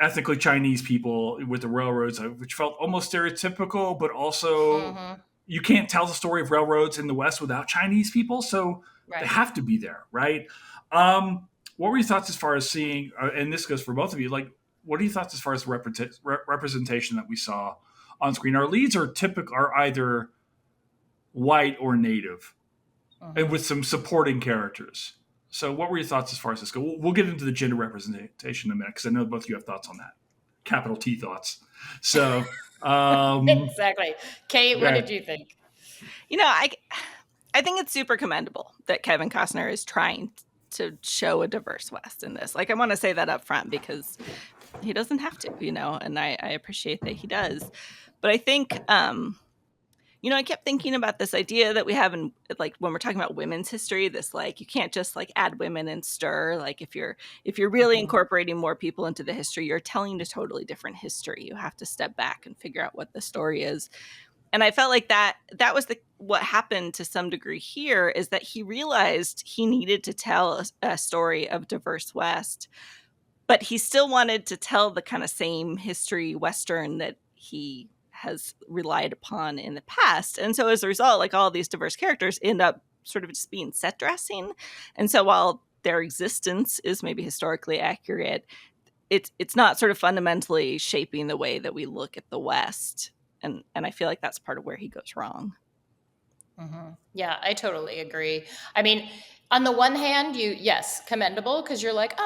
ethnically Chinese people with the railroads, which felt almost stereotypical, but also you can't tell the story of railroads in the West without Chinese people, so they have to be there, right? What were your thoughts as far as seeing, and this goes for both of you, like, what are your thoughts as far as the representation that we saw on screen? Our leads are either white or native, and with some supporting characters. So what were your thoughts as far as this goes? We'll get into the gender representation in a minute, because I know both of you have thoughts on that. Capital T thoughts. So exactly. Kate, what did you think? I think it's super commendable that Kevin Costner is trying to show a diverse West in this. Like, I want to say that up front, because he doesn't have to, and I appreciate that he does. But I think, I kept thinking about this idea that we have in, like, when we're talking about women's history, this, like, you can't just, like, add women and stir. Like, if you're really incorporating more people into the history, you're telling a totally different history. You have to step back and figure out what the story is. And I felt like that was what happened to some degree here, is that he realized he needed to tell a story of diverse West, but he still wanted to tell the kind of same history Western that he has relied upon in the past. And so as a result, like, all these diverse characters end up sort of just being set dressing. And so while their existence is maybe historically accurate, it's not sort of fundamentally shaping the way that we look at the West. And I feel like that's part of where he goes wrong. Yeah, I totally agree. I mean, on the one hand, commendable, because you're like,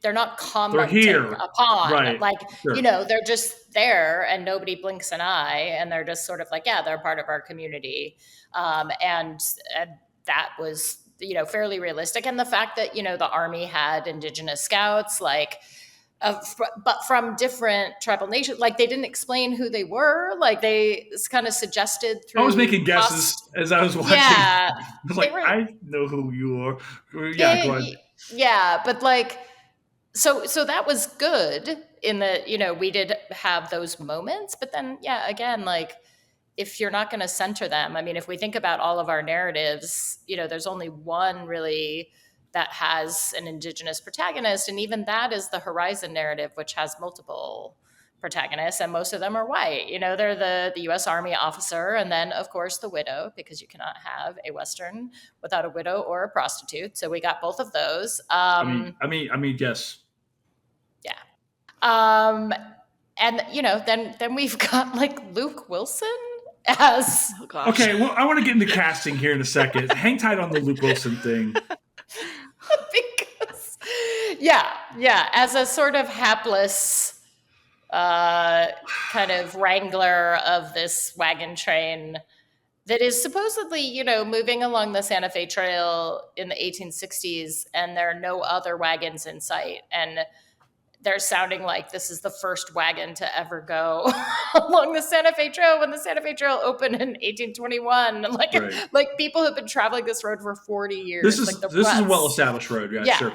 they're not commenting upon, right? Like, sure. They're just there and nobody blinks an eye, and they're just sort of like, they're part of our community. And that was, fairly realistic. And the fact that, the Army had Indigenous scouts, like, but from different tribal nations, like, they didn't explain who they were. Like, they kind of suggested through. I was making guesses as I was watching. Yeah, I was like, I know who you are. Yeah, go ahead. Yeah, but like, so that was good in that, we did have those moments. But then, again, like, if you're not going to center them, I mean, if we think about all of our narratives, there's only one really that has an Indigenous protagonist. And even that is the Horizon narrative, which has multiple protagonists, and most of them are white. They're the U.S. Army officer, and then, of course, the widow, because you cannot have a Western without a widow or a prostitute. So we got both of those. I mean, yes. Yeah. And, then we've got, like, Luke Wilson as... Oh, gosh. Okay, well, I want to get into casting here in a second. Hang tight on the Luke Wilson thing. Because, as a sort of hapless kind of wrangler of this wagon train that is supposedly, moving along the Santa Fe Trail in the 1860s, and there are no other wagons in sight. And they're sounding like this is the first wagon to ever go along the Santa Fe Trail when the Santa Fe Trail opened in 1821. Like, right. Like, people have been traveling this road for 40 years. This is a well-established road. Yeah, sure.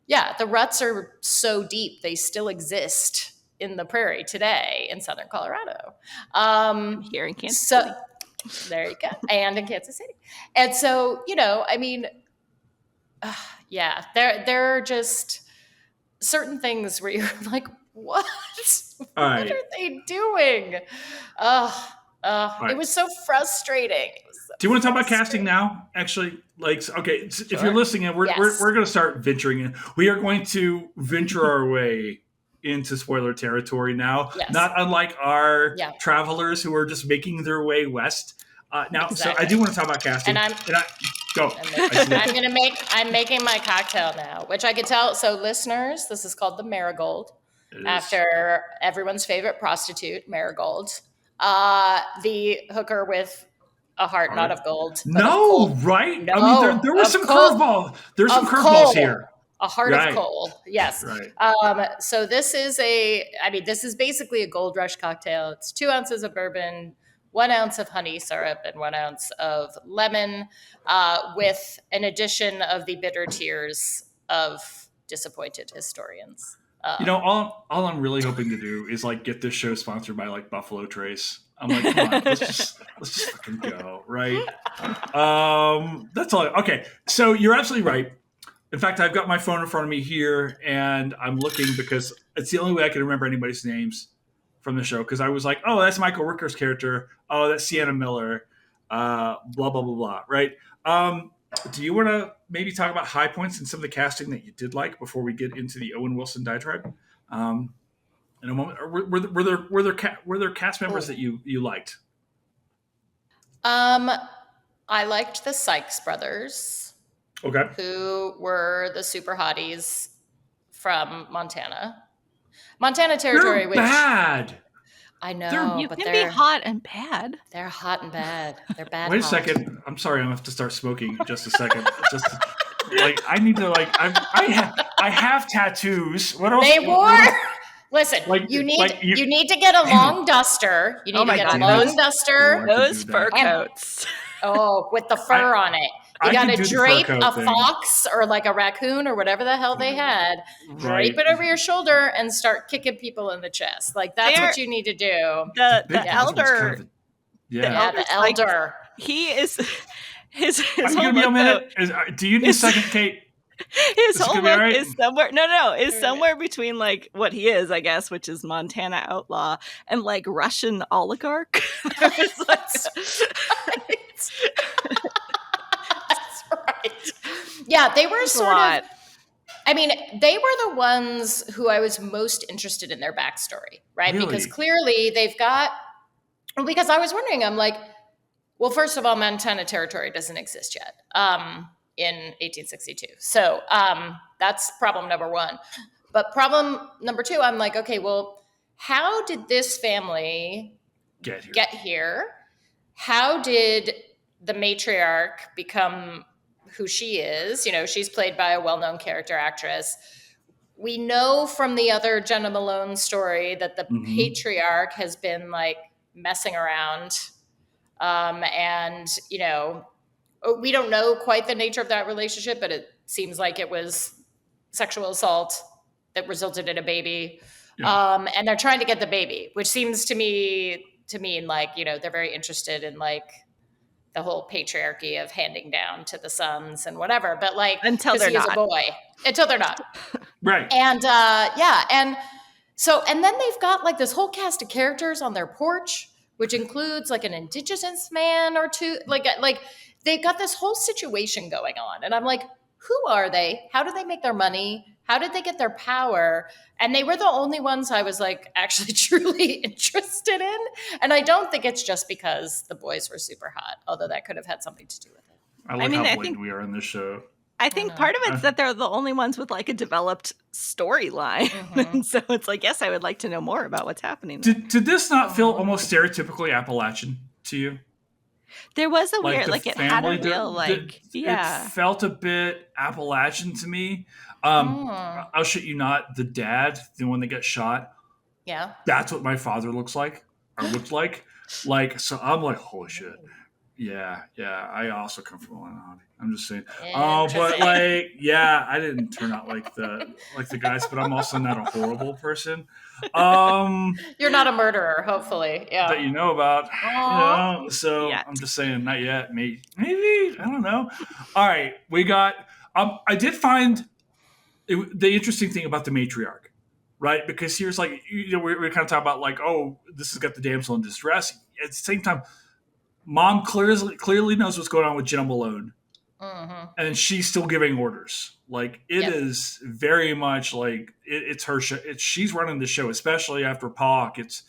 Yeah, the ruts are so deep, they still exist in the prairie today in southern Colorado. Here in Kansas City. There you go. And in Kansas City. And so, I mean, there are just certain things where you're like, what? Right. What are they doing? Right. It was so frustrating. Do you want to talk about casting now? Actually, like, okay, sure. If you're listening, we're going to start venturing in. We are going to venture our way into spoiler territory now. Yes. Not unlike our travelers who are just making their way west. Now, so I do want to talk about casting. I'm making my cocktail now, which I could tell. So listeners, this is called the Marigold, after everyone's favorite prostitute, Marigold, the hooker with a heart not of gold. No, right? No, I mean, there was some curveball. There's some curveballs here. A heart of coal. Yes. Right. So this is basically a Gold Rush cocktail. It's 2 ounces of bourbon, 1 ounce of honey syrup, and 1 ounce of lemon, with an addition of the bitter tears of disappointed historians. All I'm really hoping to do is like get this show sponsored by like Buffalo Trace. I'm like, come on, let's just fucking go, right? That's all. Okay, so you're absolutely right. In fact, I've got my phone in front of me here, and I'm looking because it's the only way I can remember anybody's names from the show. Because I was like, oh, that's Michael Rooker's character. Oh, that's Sienna Miller. Blah blah blah blah. Right? Do you want to maybe talk about high points and some of the casting that you did like before we get into the Owen Wilson diatribe? In a moment, were there cast members that you liked? I liked the Sykes brothers. Okay. Who were the super hotties from Montana territory? They're bad. I know, you can be hot and bad. They're hot and bad. They're bad. Wait a second. I'm sorry. I'm gonna have to start smoking in just a second. I need to I have tattoos. What else? They wore. Listen, you need to get a long duster. You need to get a long duster. Those fur coats. With the fur on it. You got to drape a fox or like a raccoon or whatever the hell they had. Drape it over your shoulder and start kicking people in the chest. Like that's what you need to do. The elder. The elder. He is. His Are you gonna be a minute? Do you need a second, Kate? His whole look is somewhere. No, is somewhere between like what he is, I guess, which is Montana outlaw, and like Russian oligarch. That's right. Yeah, they were sort of. I mean, they were the ones who I was most interested in their backstory, right? Really? Because clearly they've got. Because I was wondering, I'm like, well, first of all, Montana Territory doesn't exist yet. In 1862. So that's problem number one. But problem number two, I'm like, okay, well, how did this family get here? How did the matriarch become who she is? She's played by a well-known character actress. We know from the other Jenna Malone story that the patriarch has been like messing around. We don't know quite the nature of that relationship, but it seems like it was sexual assault that resulted in a baby. Yeah. And they're trying to get the baby, which seems to mean like, they're very interested in like the whole patriarchy of handing down to the sons and whatever. But like, until they're not. A boy. Until they're not. Right. And and then they've got like this whole cast of characters on their porch, which includes like an indigenous man or two, like they've got this whole situation going on. And I'm like, who are they? How do they make their money? How did they get their power? And they were the only ones I was like actually truly interested in. And I don't think it's just because the boys were super hot, although that could have had something to do with it. I like how blatant we are in this show. I think part of it's that they're the only ones with like a developed storyline. And so it's like, yes, I would like to know more about what's happening. Did this not feel almost stereotypically Appalachian to you? There was a weird, like it had a real, It felt a bit Appalachian to me. I'll shit you not, the dad, the one that got shot. Yeah. That's what my father looks like, or looked like. So I'm like, holy shit. Yeah. I also come from Illinois. I'm just saying. But like, I didn't turn out like the guys, but I'm also not a horrible person. You're not a murderer, hopefully. Yeah. That you know about. So I'm just saying, not yet. Maybe I don't know. All right, we got. I did find the interesting thing about the matriarch, right? Because here's like, we're kind of talking about like, oh, this has got the damsel in distress. At the same time, Mom clearly knows what's going on with Jenna Malone, and she's still giving orders. Like it is very much like it's her show. She's running the show, especially after Paul gets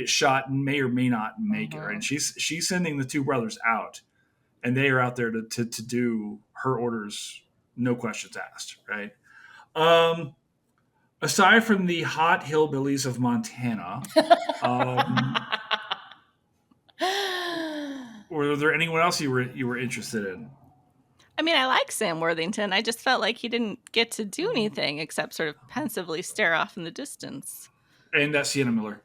shot and may or may not make it. Right, and she's sending the two brothers out, and they are out there to do her orders, no questions asked. Right. Aside from the hot hillbillies of Montana, were there anyone else you were interested in? I mean, I like Sam Worthington. I just felt like he didn't get to do anything except sort of pensively stare off in the distance. And that's Sienna Miller.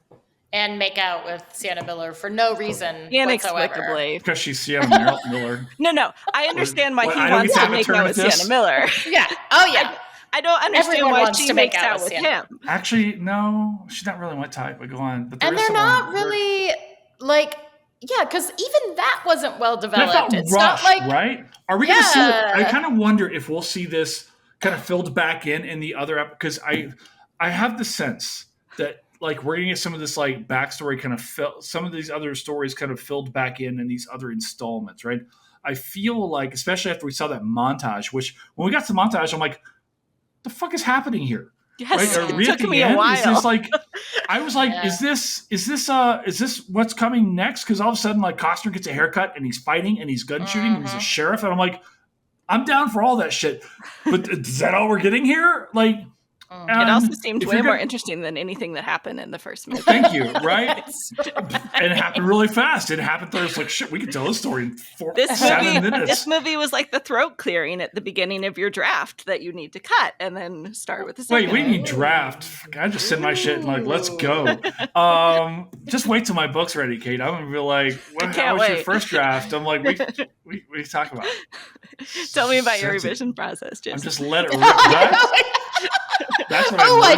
And make out with Sienna Miller for no reason Inexplicably. whatsoever. Because she's Sienna Miller. No. I understand why he wants to make out with Sienna Miller. Yeah. Oh, yeah. I don't understand why she makes out with him. Actually, no. She's not really my type, but go on. But and they're not really, like... Yeah, because even that wasn't well developed. It's rushed, not like... Right? Are we going to see it? I kind of wonder if we'll see this kind of filled back in the other... Because I have the sense that like we're going to get some of this like backstory kind of... some of these other stories kind of filled back in these other installments, right? I feel like, especially after we saw that montage, which when we got to the montage, I'm like, the fuck is happening here? Yes, right? it took me a while. Is this like, I was like, is this what's coming next? Because all of a sudden, like Costner gets a haircut and he's fighting and he's gun shooting and he's a sheriff, and I'm like, I'm down for all that shit. But is that all we're getting here? Like, it also seemed way more interesting than anything that happened in the first movie. Thank you. Right, and it happened really fast. It happened. There was like shit. We could tell this story in 7 minutes. This movie was like the throat clearing at the beginning of your draft that you need to cut and then start with the second. Wait, we need draft. I just send my shit and like, let's go. Just wait till my book's ready, Kate. I'm gonna be like, how was your first draft? I'm like, we talk about it. Tell me about your revision process, Jason. I'm just let it rip. That's what I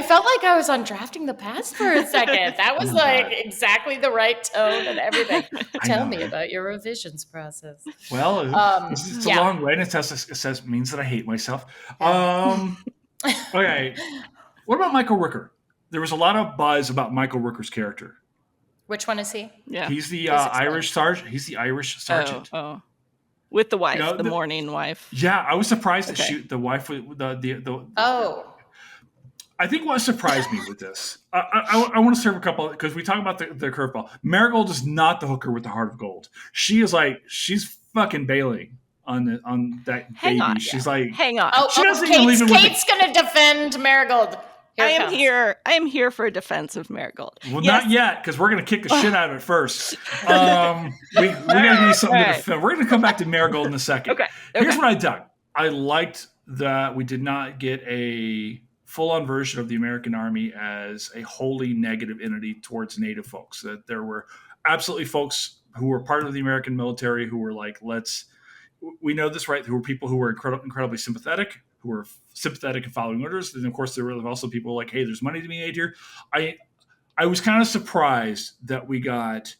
felt like I was on Drafting the Past for a second. That was like exactly the right tone and everything. Tell me about your revisions process. Well, it's a long way, and it means that I hate myself. Okay, what about Michael Rooker? There was a lot of buzz about Michael Rooker's character. Which one is he? Yeah, he's the Irish sergeant. He's the Irish sergeant. Oh. With the wife, the mourning wife. Yeah, I was surprised to shoot the wife with the. Oh. I think what surprised me with this, I want to serve a couple, because we talk about the curveball. Marigold is not the hooker with the heart of gold. She is like, she's fucking bailing on that baby. She's like, hang on. She doesn't even leave it. Kate's going to defend Marigold. I am here for a defense of Marigold. Well, not yet, because we're going to kick the shit out of it first. We got to do something to defend. We're going to come back to Marigold in a second. Okay. Here's what I dug. I liked that we did not get a full-on version of the American Army as a wholly negative entity towards Native folks. That there were absolutely folks who were part of the American military who were like, we know this, right? Who were people who were incredibly sympathetic, who were sympathetic and following orders. And of course, there were also people like, hey, there's money to be made here. I was kind of surprised that we got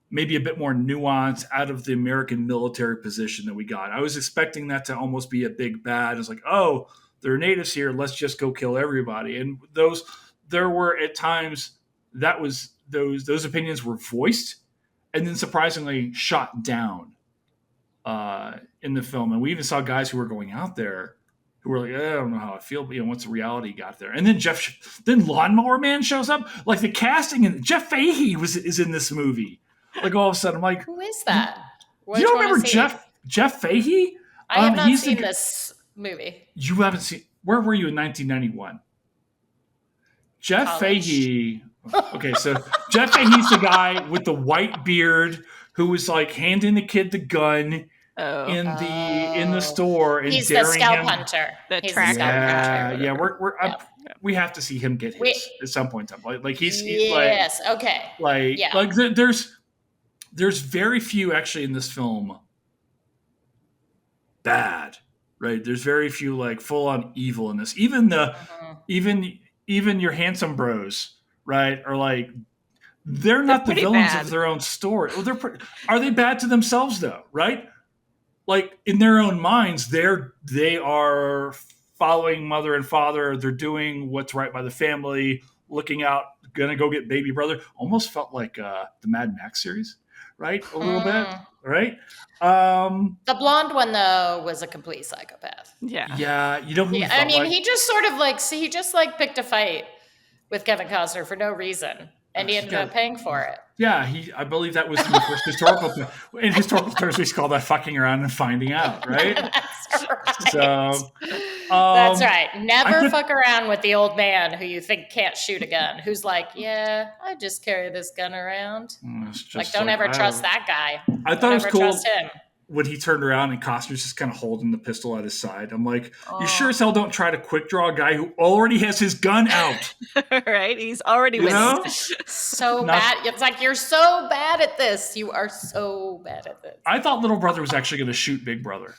maybe a bit more nuance out of the American military position that we got. I was expecting that to almost be a big bad. It's like, oh, there are natives here, let's just go kill everybody. And there were at times those opinions were voiced and then surprisingly shot down in the film. And we even saw guys who were going out there who were like, I don't know how I feel, but once the reality got there. And then Lawnmower Man shows up. Like the casting, and Jeff Fahey is in this movie. Like all of a sudden, I'm like, who is that? You don't remember Jeff Fahey? I have not seen this movie. You haven't seen? Where were you in 1991? Jeff Fahey. Okay, so Jeff Fahey's the guy with the white beard who was like handing the kid the gun in the store and he's daring the scalp him. Hunter. He's the scalp hunter. Yeah. We have to see him get his at some point in time. Like he's yes, like, okay. Like there's very few actually in this film bad, right? There's very few like full on evil in this. Even even your handsome bros, right, are like they're not the villains of their own story. Well, are they bad to themselves though, right? Like in their own minds, they are following mother and father. They're doing what's right by the family, looking out, gonna go get baby brother. Almost felt like the Mad Max series, right? A little bit. right? The blonde one, though, was a complete psychopath. Yeah. You know who we I mean, he just sort of picked a fight with Kevin Costner for no reason, and he ended up paying for it. Yeah, I believe that was in the first historical. In historical terms, we call that fucking around and finding out, right? That's right. So, that's right. Never fuck around with the old man who you think can't shoot a gun, who's like, yeah, I just carry this gun around. Don't ever trust that guy. I thought it was cool. Trust him. When he turned around and Costner's just kind of holding the pistol at his side. I'm like, you sure as hell don't try to quick draw a guy who already has his gun out. Right? He's already witnessed. So bad. It's like, you're so bad at this. You are so bad at this. I thought little brother was actually going to shoot Big Brother.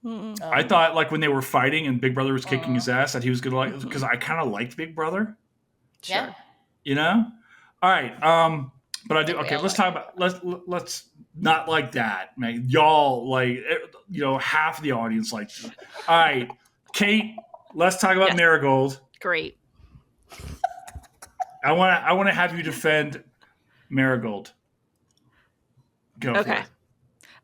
I thought, like, when they were fighting and Big Brother was kicking his ass, that he was going to, because I kind of liked Big Brother. Sure. Yeah. You know? All right. But I do. Okay, let's talk about let's not like that, man. Y'all half the audience like that. All right, Kate. Let's talk about Marigold. Great. I want to have you defend Marigold. Go for it.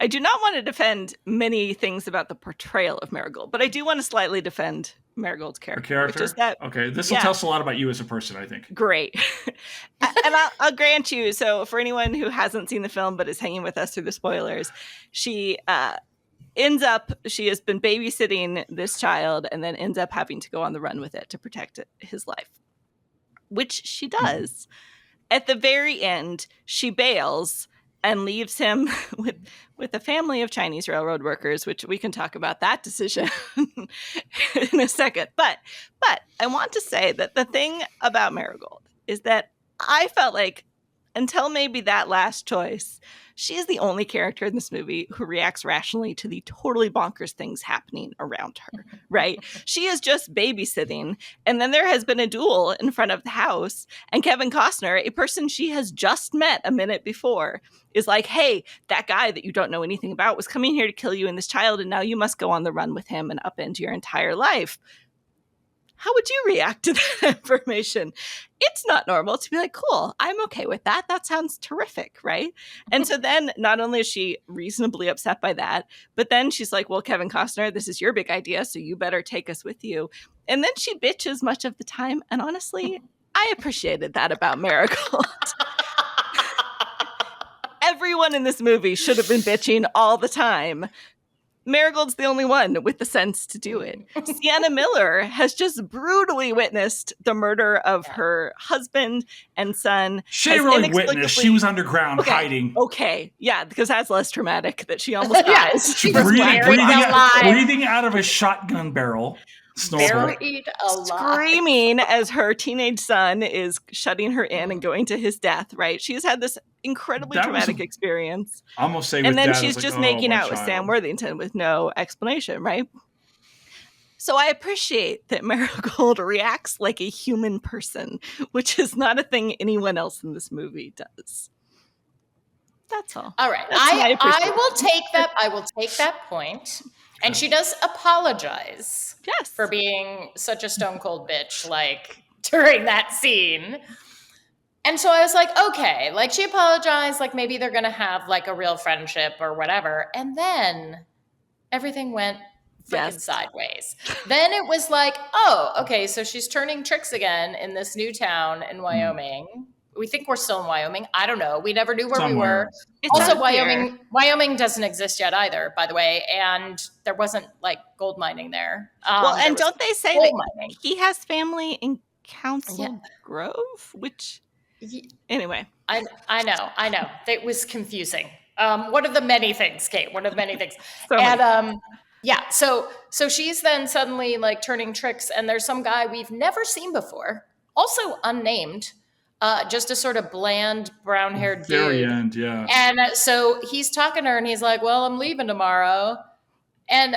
I do not want to defend many things about the portrayal of Marigold, but I do want to slightly defend Marigold's character. Which is that, okay, this will tell us a lot about you as a person, I think. Great. And I'll grant you, so for anyone who hasn't seen the film but is hanging with us through the spoilers, she she has been babysitting this child and then ends up having to go on the run with it to protect his life, which she does. At the very end, she bails and leaves him with a family of Chinese railroad workers, which we can talk about that decision in a second. But I want to say that the thing about Marigold is that I felt like until maybe that last choice, she is the only character in this movie who reacts rationally to the totally bonkers things happening around her, right? She is just babysitting, and then there has been a duel in front of the house, and Kevin Costner, a person she has just met a minute before, is like, hey, that guy that you don't know anything about was coming here to kill you and this child, and now you must go on the run with him and upend your entire life. How would you react to that information? It's not normal to be like, cool, I'm okay with that. That sounds terrific, right? And so then not only is she reasonably upset by that, but then she's like, well, Kevin Costner, this is your big idea, so you better take us with you. And then she bitches much of the time. And honestly, I appreciated that about Marigold. Everyone in this movie should have been bitching all the time. Marigold's the only one with the sense to do it. Sienna Miller has just brutally witnessed the murder of her husband and son. She didn't really witness. She was underground hiding. Okay. Yeah, because that's less traumatic that she almost dies. She's breathing out of a shotgun barrel. Buried alive. Screaming as her teenage son is shutting her in and going to his death, right? She's had this incredibly traumatic experience. Almost say and then she's just making out with Sam Worthington with no explanation, right? So I appreciate that Marigold reacts like a human person, which is not a thing anyone else in this movie does. That's all. All right. I will take that. I will take that point. And she does apologize for being such a stone cold bitch, like, during that scene. And so I was like, okay, like, she apologized, like, maybe they're going to have, like, a real friendship or whatever. And then everything went freaking sideways. Then it was like, oh, okay, so she's turning tricks again in this new town in Wyoming. We think we're still in Wyoming. I don't know. We never knew where we were. It's also, Wyoming doesn't exist yet either, by the way. And there wasn't, like, gold mining there. Well, and don't they say that he has family in Council Grove? Which, anyway. I know. It was confusing. One of the many things, Kate. One of the many things. So she's then suddenly, like, turning tricks. And there's some guy we've never seen before, also unnamed, just a sort of bland, brown-haired dude. Very end, yeah. And so he's talking to her, and he's like, well, I'm leaving tomorrow. And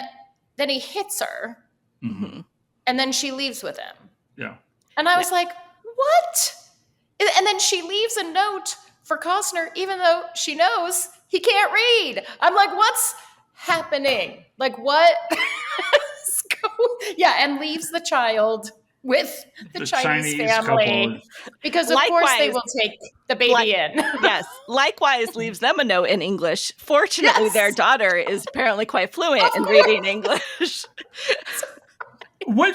then he hits her. Mm-hmm. And then she leaves with him. Yeah. And I was like, what? And then she leaves a note for Costner, even though she knows he can't read. I'm like, what's happening? Like, what? And leaves the child with the Chinese family. couple. Because of course they will take the baby in. Yes. Likewise leaves them a note in English. Fortunately, their daughter is apparently quite fluent in reading English. Why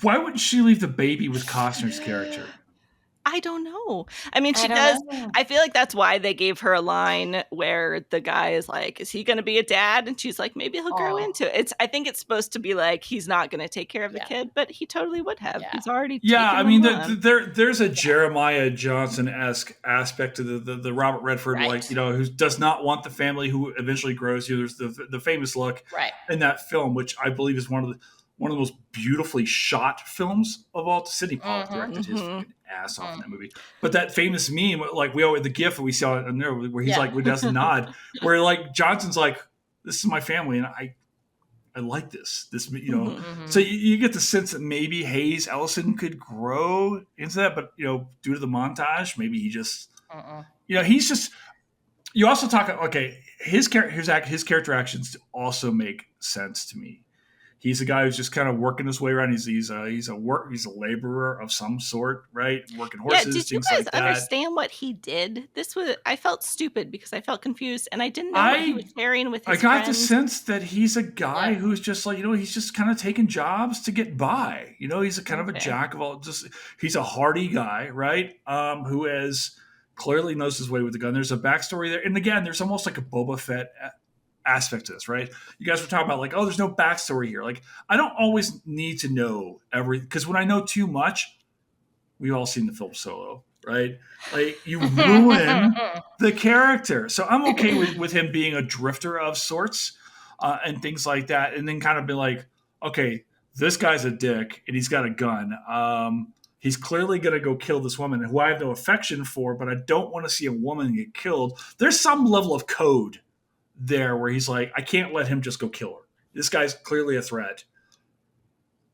wouldn't she leave the baby with Costner's character? I don't know. I mean, she does. I feel like that's why they gave her a line where the guy is like, is he going to be a dad? And she's like, maybe he'll grow into it. I think it's supposed to be like, he's not going to take care of the kid, but he totally would have. He's already I mean, there's a Jeremiah Johnson-esque aspect to the Robert Redford, like, who does not want the family who eventually grows. There's the famous look in that film, which I believe is one of the most beautifully shot films of all. Sidney Pollack directed his fucking ass off in that movie. But that famous meme, like the GIF we saw in there, where he's like, does a nod, where like Johnson's like, "This is my family, and I like this." So you get the sense that maybe Hayes Ellison could grow into that, but due to the montage, maybe he just, he's just. You also talk, his character actions also make sense to me. He's a guy who's just kind of working his way around. He's a laborer of some sort, right? Working horses, did you guys understand what he did? I felt stupid because I felt confused and I didn't know what he was sharing with his I got friends. the sense that he's a guy who's just like, he's just kind of taking jobs to get by. He's a kind of a jack of all. He's a hardy guy, right? Who clearly knows his way with the gun. There's a backstory there, and again, there's almost like a Boba Fett aspect to this, right? You guys were talking about like, there's no backstory here. Like, I don't always need to know because when I know too much, we've all seen the film Solo, right? Like, you ruin the character. So I'm okay with him being a drifter of sorts and things like that, and then kind of be like, okay, this guy's a dick and he's got a gun. He's clearly going to go kill this woman who I have no affection for, but I don't want to see a woman get killed. There's some level of code there where he's like, I can't let him just go kill her. This guy's clearly a threat.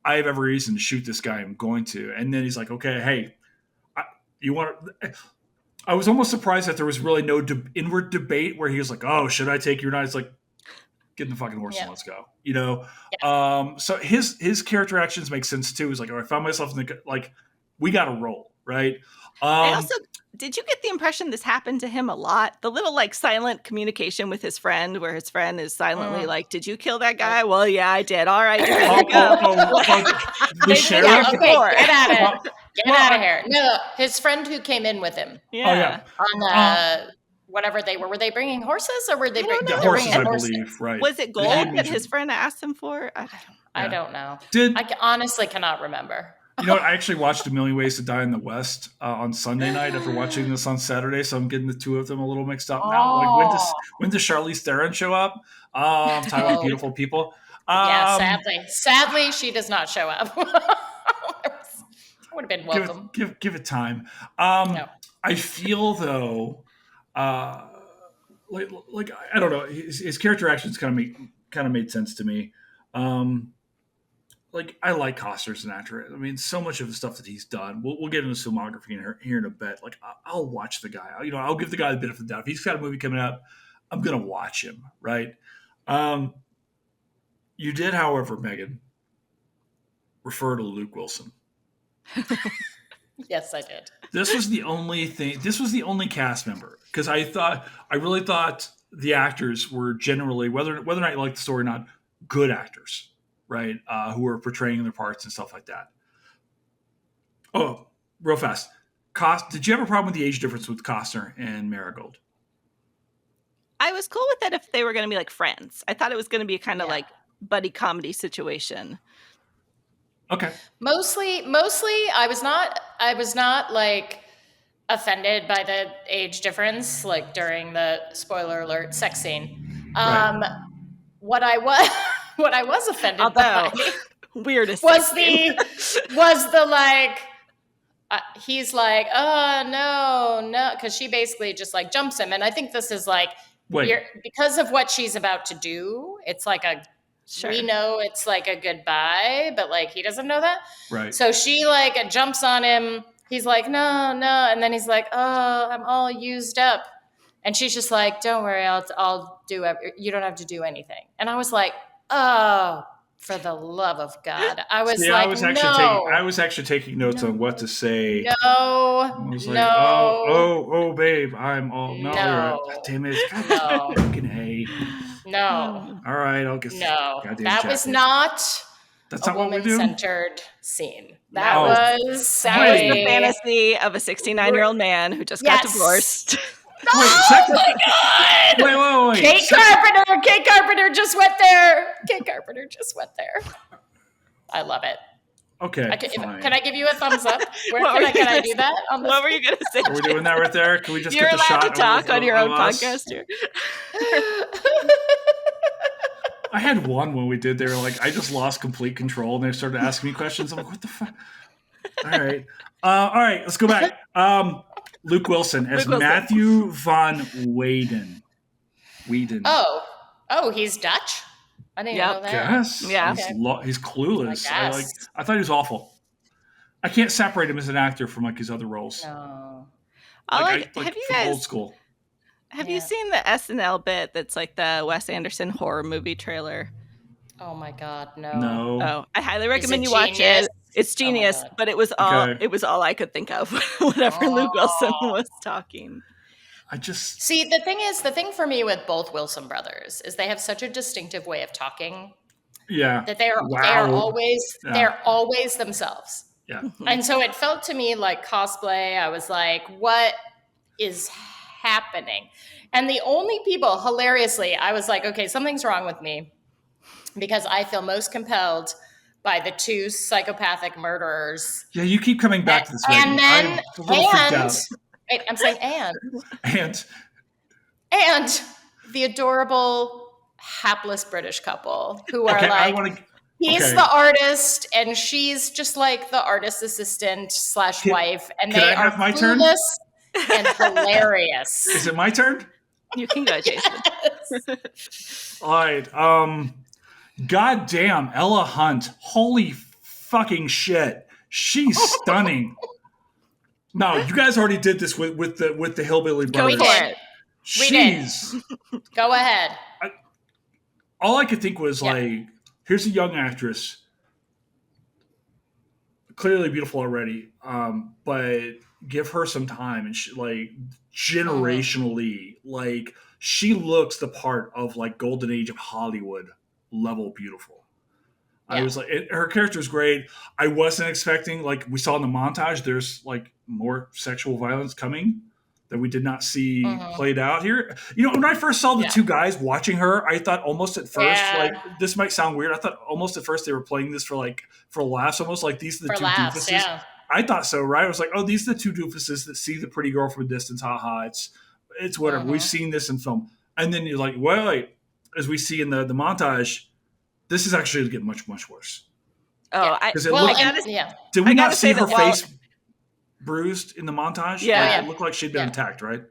I have every reason to shoot this guy. I'm going to. And then he's like, okay, hey, I was almost surprised that there was really no inward debate where he was like, oh, should I take your knife? It's like, get in the fucking horse and let's go. So his character actions make sense too. He's like, I found myself in we got to roll, right? Did you get the impression this happened to him a lot? The little silent communication with his friend where his friend is silently like, did you kill that guy? Well, yeah, I did. All right. The sheriff? Okay, get out of here. No, his friend who came in with him. Yeah. On whatever they were. Were they bringing horses or were they bringing horses, I believe, right. Was it gold that his friend asked him for? I don't know. I honestly cannot remember. I actually watched A Million Ways to Die in the West on Sunday night after watching this on Saturday, so I'm getting the two of them a little mixed up now. Like, when does Charlize Theron show up? Talking about beautiful people. Sadly, she does not show up. Would have been welcome. Give it time. I feel though, like I don't know, his character actions kind of made sense to me. Like, I like Costner as an actor. I mean, so much of the stuff that he's done. We'll get into filmography here in a bit. Like, I'll watch the guy. I'll give the guy the benefit of the doubt. If he's got a movie coming out, I'm gonna watch him, right? You did, however, Megan, refer to Luke Wilson. Yes, I did. This was the only cast member, because I really thought the actors were generally, whether or not you like the story or not, good actors. Right, who were portraying their parts and stuff like that. Oh, real fast. Did you have a problem with the age difference with Costner and Marigold? I was cool with that if they were going to be like friends. I thought it was going to be kind of like buddy comedy situation. Okay. Mostly, I was not like offended by the age difference, like during the spoiler alert sex scene. Right. What I was offended by weirdest was the like he's like, oh no, because she basically just like jumps him, and I think this is like because of what she's about to do. It's like we know it's like a goodbye, but like he doesn't know that, right? So she like jumps on him. He's like, no, and then he's like, oh, I'm all used up. And she's just like, don't worry, I'll do it. You don't have to do anything. And I was like, oh, For the love of God. I was See, like, I was actually taking notes on what to say. No. I was like, oh, babe, I'm all no. God damn it! God fucking A. No. All right, I'll get that was not That's a not what we do. woman-centered scene. That was the fantasy of a 69-year-old man who just got divorced. Oh my God! Wait. Kate Carpenter just went there. I love it. Okay. Can I give you a thumbs up? Can I do that? What were you going to say? Are we doing that right there? Can we just You're get the shot? You're allowed to talk on your own podcast here. I had one when we did. They were like, I just lost complete control, and they started asking me questions. I'm like, what the fuck? All right. Let's go back. Luke Wilson as Matthew Van Weyden. Oh, he's Dutch? I didn't know that. Yes. Yeah. He's clueless. I thought he was awful. I can't separate him as an actor from like his other roles. No. Have you guys old school? Have you seen the SNL bit that's like the Wes Anderson horror movie trailer? Oh my God, no. Oh, I highly recommend you watch it. It's genius, but it was all I could think of whenever Luke Wilson was talking. I just see the thing for me with both Wilson brothers is they have such a distinctive way of talking. Yeah. That they're always themselves. Yeah. And so it felt to me like cosplay. I was like, what is happening? And the only people, hilariously, I was like, okay, something's wrong with me because I feel most compelled by the two psychopathic murderers. Yeah, you keep coming back to this. And then, I'm saying and the adorable hapless British couple who are he's the artist and she's just like the artist assistant / wife, and they are clueless and hilarious. Is it my turn? You can go, Jason. Yes. All right. Goddamn, Ella Hunt. Holy fucking shit. She's stunning. No, you guys already did this with the Hillbilly Brothers. We did. Go ahead. All I could think was like, here's a young actress, clearly beautiful already, but give her some time, and she, like generationally, like she looks the part of like golden age of Hollywood level beautiful. I was like, her character is great. I wasn't expecting, like we saw in the montage, there's like more sexual violence coming that we did not see played out here. You know, when I first saw the two guys watching her, I thought almost at first, like this might sound weird. I thought almost at first they were playing this for laughs, almost like these are the two doofuses. Yeah. I thought so, right? I was like, oh, these are the two doofuses that see the pretty girl from a distance. Haha, it's whatever. We've seen this in film. And then you're like, wait, as we see in the montage, this is actually getting much, much worse. Oh, did we not see her face bruised in the montage? Yeah. It looked like she'd been attacked, right?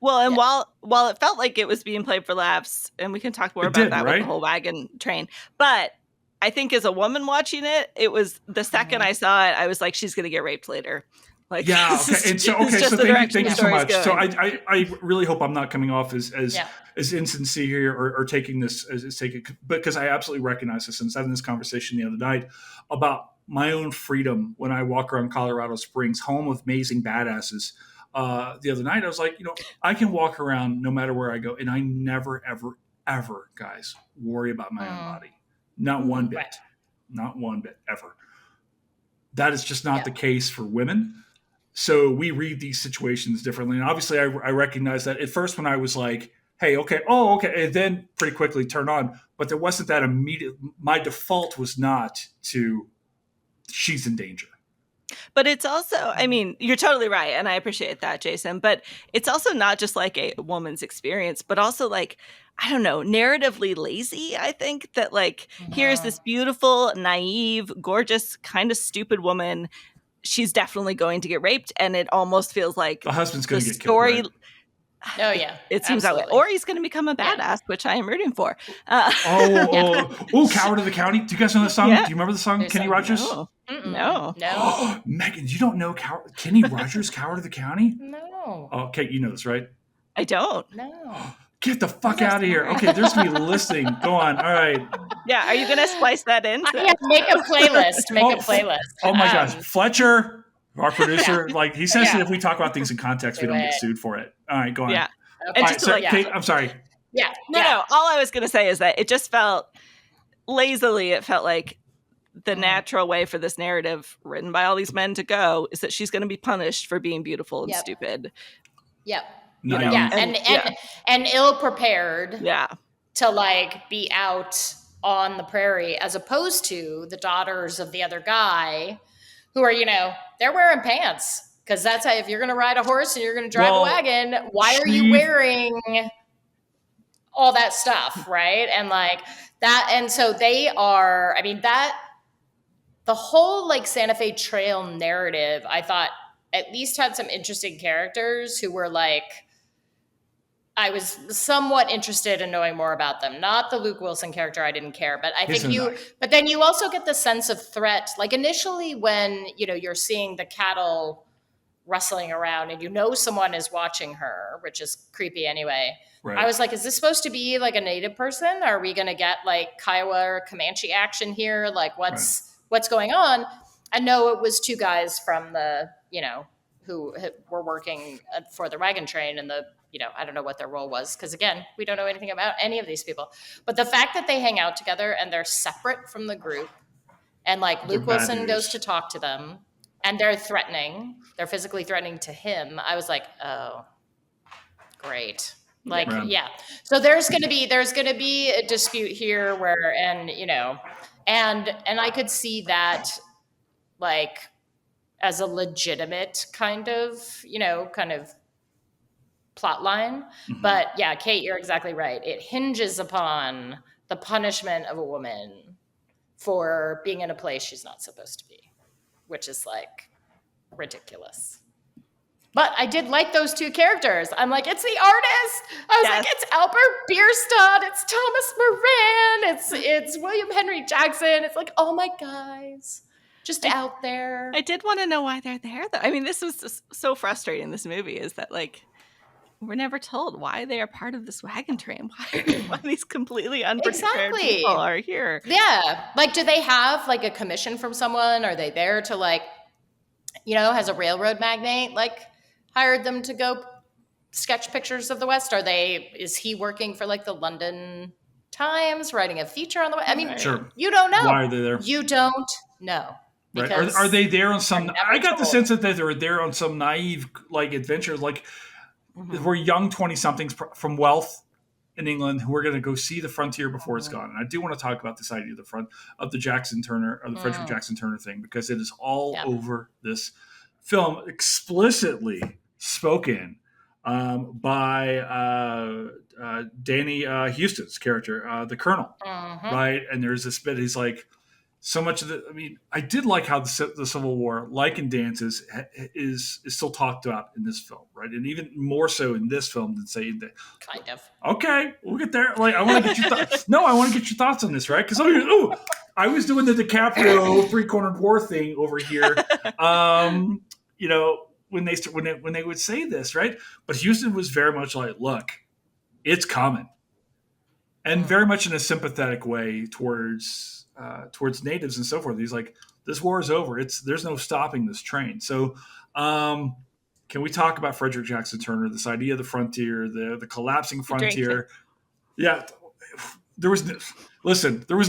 Well, and while it felt like it was being played for laughs, and we can talk more about that with the whole wagon train, but I think as a woman watching it, it was the second I saw it, I was like, she's going to get raped later. Like, thank you so much. So I really hope I'm not coming off as insincere here or taking this because I absolutely recognize this, and I was having this conversation the other night about my own freedom when I walk around Colorado Springs, home of amazing badasses. The other night, I was like, I can walk around no matter where I go, and I never, ever, ever, guys, worry about my own body. Not one bit. Right. Not one bit, ever. That is just not the case for women. So we read these situations differently. And obviously, I recognize that at first when I was like, hey, okay, and then pretty quickly turn on. But there wasn't that immediate. My default was not to, she's in danger. But it's also, I mean, you're totally right. And I appreciate that, Jason. But it's also not just like a woman's experience, but also like, I don't know, narratively lazy. I think that like, here's this beautiful, naive, gorgeous, kind of stupid woman. She's definitely going to get raped. And it almost feels like the husband's going to get killed. Right? Oh, yeah. It seems that way. Or he's going to become a badass, which I am rooting for. Coward of the County. Do you guys know that song? Yeah. Do you remember the song, Kenny Rogers? No. Megan, you don't know Kenny Rogers, Coward of the County? No. Okay, you know this, right? I don't. No. Get the fuck out of here. Okay, there's me listening. Go on. All right. Yeah, are you going to splice that in? Yeah, make a playlist. Make a playlist. Oh my gosh. Fletcher, our producer, like he says that if we talk about things in context, we don't get sued for it. All right, go on. Yeah. Okay. And just Kate, I'm sorry. Yeah. No. All I was going to say is that it just felt lazily, it felt like the natural way for this narrative written by all these men to go is that she's going to be punished for being beautiful and stupid. Yep. Naive. Yeah. And ill prepared. Yeah. To like be out on the prairie, as opposed to the daughters of the other guy who are, they're wearing pants. Because that's how, if you're going to ride a horse and you're going to drive a wagon, why are you wearing all that stuff, right? And like that, and so they are, the whole like Santa Fe Trail narrative, I thought at least had some interesting characters who were like, I was somewhat interested in knowing more about them. Not the Luke Wilson character, I didn't care, but I think but then you also get the sense of threat. Like initially when, you're seeing the cattle rustling around and someone is watching her, which is creepy anyway. Right. I was like, is this supposed to be like a native person? Are we going to get like Kiowa or Comanche action here? Like what's going on? I know it was two guys from the, who were working for the wagon train and the, I don't know what their role was. Because again, we don't know anything about any of these people. But the fact that they hang out together and they're separate from the group and like Luke Wilson goes to talk to them and they're physically threatening to him. I was like, oh, great. Like, yeah. So there's going to be a dispute here where, and I could see that like as a legitimate kind of plot line. Mm-hmm. But yeah, Kate, you're exactly right. It hinges upon the punishment of a woman for being in a place she's not supposed to be, which is like ridiculous. But I did like those two characters. I'm like, it's the artist. I was like, it's Albert Bierstadt. It's Thomas Moran. It's William Henry Jackson. It's like, oh my guys, just out there. I did want to know why they're there, though. I mean, this was just so frustrating in this movie is that, like, we're never told why they are part of this wagon train. Why these completely unprepared people are here. Yeah. Like, do they have, like, a commission from someone? Are they there to, like, has a railroad magnate, like, hired them to go sketch pictures of the West? Is he working for like the London Times, writing a feature on the West? I mean, sure. You don't know. Why are they there? You don't know. Right. Are they there on some, I got the sense that they were there on some naive like adventure, like we're young 20 somethings from wealth in England who are going to go see the frontier before it's gone. And I do want to talk about this idea of the Jackson Turner or the Frederick Jackson Turner thing, because it is all over this film, explicitly spoken by Danny Houston's character, the Colonel, right? And there's this bit, he's like, so much of I did like how the Civil War, like in dances, is still talked about in this film, right? And even more so in this film than say that. Kind of. Okay, we'll get there. Like, I want to get your thoughts. No, I want to get your thoughts on this, right? Because I was doing the DiCaprio three-cornered war thing over here. When they would say this, right? But Houston was very much like, look, it's coming, and very much in a sympathetic way towards natives and so forth. He's like, this war is over. There's no stopping this train. So can we talk about Frederick Jackson Turner, this idea of the frontier, the collapsing frontier? Yeah. There was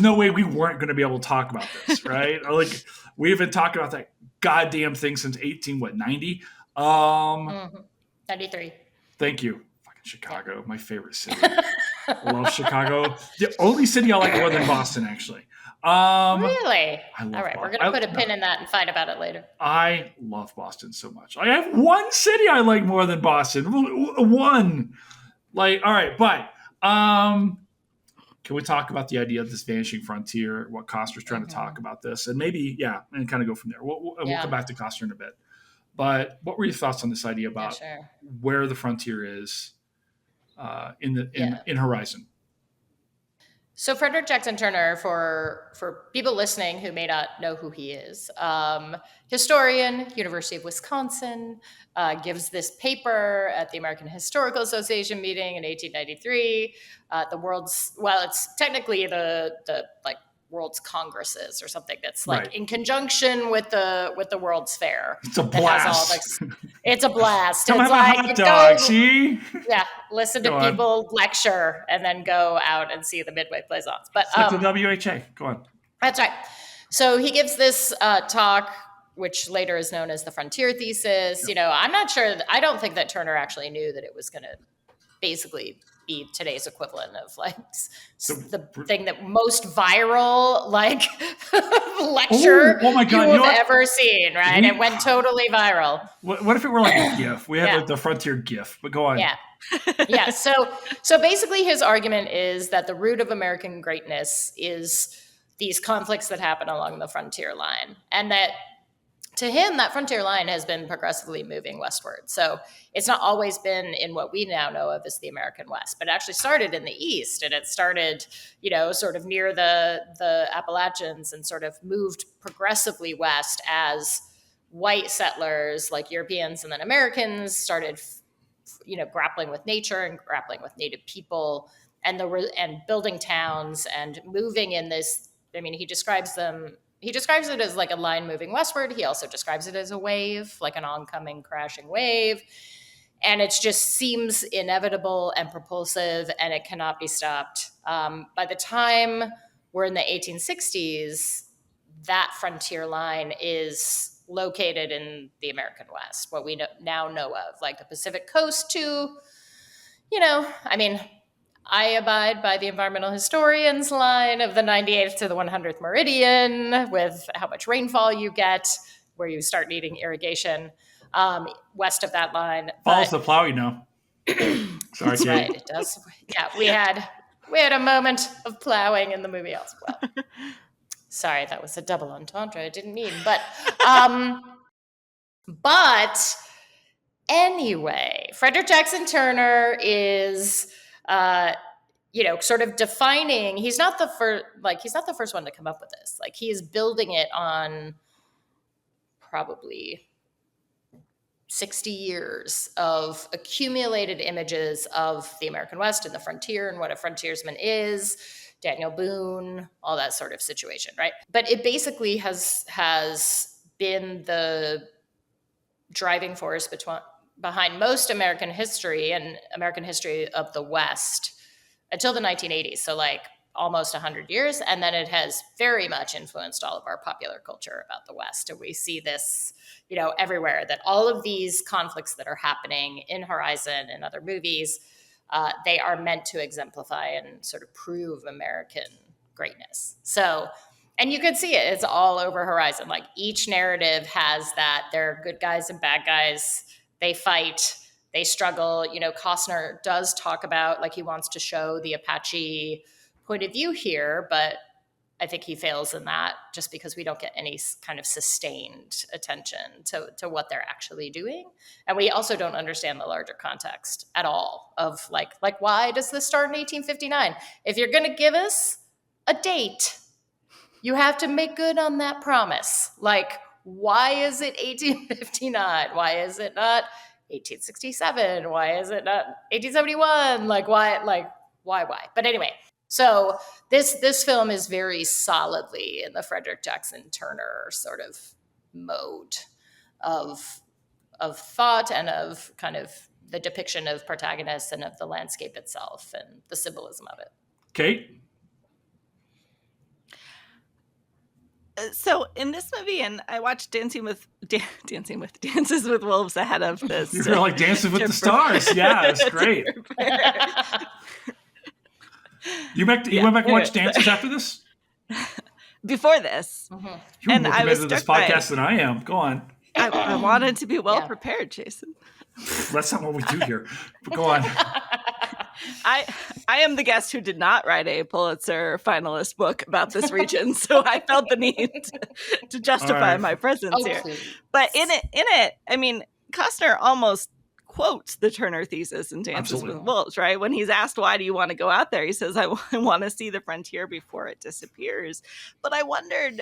no way we weren't going to be able to talk about this, right? Like, we haven't talked about that goddamn thing since 90? 93. Thank you. Fucking Chicago, my favorite city. I love Chicago. The only city I like more than Boston, actually. Really? I love All right, Boston. we're going to put a pin in that and fight about it later. I love Boston so much. I have one city I like more than Boston. One. Like, all right, but can we talk about the idea of this vanishing frontier, what Costner's trying to talk about this, and maybe, and kind of go from there. We'll come back to Costner in a bit. But what were your thoughts on this idea about where the frontier is in Horizon? So Frederick Jackson Turner, for people listening who may not know who he is, historian, University of Wisconsin, gives this paper at the American Historical Association meeting in 1893. It's technically the like World's Congresses or something that's like in conjunction with the World's Fair. It's a blast. It's a blast. Come it's have like, a hot dog, see? Yeah, listen to people lecture and then go out and see the Midway Plaisance. But it's like the WHA. Go on. That's right. So he gives this talk, which later is known as the Frontier Thesis. You know, I'm not sure. I don't think that Turner actually knew that it was going to basically be today's equivalent of like the thing that most viral like lecture oh my God, you have ever seen, right? It went totally viral. What if it were like a GIF? We had like the Frontier GIF, but go on. Yeah. Yeah. So basically his argument is that the root of American greatness is these conflicts that happen along the frontier line, and that to him, that frontier line has been progressively moving westward. So it's not always been in what we now know of as the American West, but it actually started in the East, and it started, you know, sort of near the Appalachians and sort of moved progressively west as white settlers like Europeans and then Americans started, you know, grappling with nature and grappling with native people and building towns and moving in this. I mean, he describes it as like a line moving westward. He also describes it as a wave, like an oncoming crashing wave. And it just seems inevitable and propulsive, and it cannot be stopped. By the time we're in the 1860s, that frontier line is located in the American West, what we now know of, like the Pacific coast to, you know, I mean, I abide by the environmental historian's line of the 98th to the 100th meridian with how much rainfall you get, where you start needing irrigation. West of that line. Follows the plow, you know. Sorry, Kate. Right, it does. Yeah, we had a moment of plowing in the movie as well. Sorry, that was a double entendre I didn't mean. But anyway, Frederick Jackson Turner is you know, sort of defining. He's not the first one to come up with this. Like, he is building it on probably 60 years of accumulated images of the American West and the frontier and what a frontiersman is, Daniel Boone, all that sort of situation, right? But it basically has been the driving force behind most American history and American history of the West until the 1980s. So like almost 100 years. And then it has very much influenced all of our popular culture about the West. And we see this, you know, everywhere, that all of these conflicts that are happening in Horizon and other movies, they are meant to exemplify and sort of prove American greatness. So, and you can see it, it's all over Horizon. Like, each narrative has that. There are good guys and bad guys. They fight, they struggle. You know, Costner does talk about, like, he wants to show the Apache point of view here, but I think he fails in that just because we don't get any kind of sustained attention to what they're actually doing. And we also don't understand the larger context at all of like why does this start in 1859? If you're going to give us a date, you have to make good on that promise. Like, why is it 1859? Why is it not 1867? Why is it not 1871? Like, why? But anyway, so this film is very solidly in the Frederick Jackson Turner sort of mode of thought and of kind of the depiction of protagonists and of the landscape itself and the symbolism of it. Kate? So in this movie, and I watched Dances with Wolves ahead of this. You're like Dancing with the Stars. Yeah, it's great. You went back and watched Dances after this? Before this. Mm-hmm. You're more committed to this podcast than I am. Go on. I wanted to be well prepared, Jason. That's not what we do here. But go on. I am the guest who did not write a Pulitzer finalist book about this region, so I felt the need to justify my presence here. Please. But in it, I mean, Costner almost quotes the Turner thesis in Dances Absolutely. with Wolves, right? When he's asked, why do you want to go out there? He says, I want to see the frontier before it disappears. But I wondered,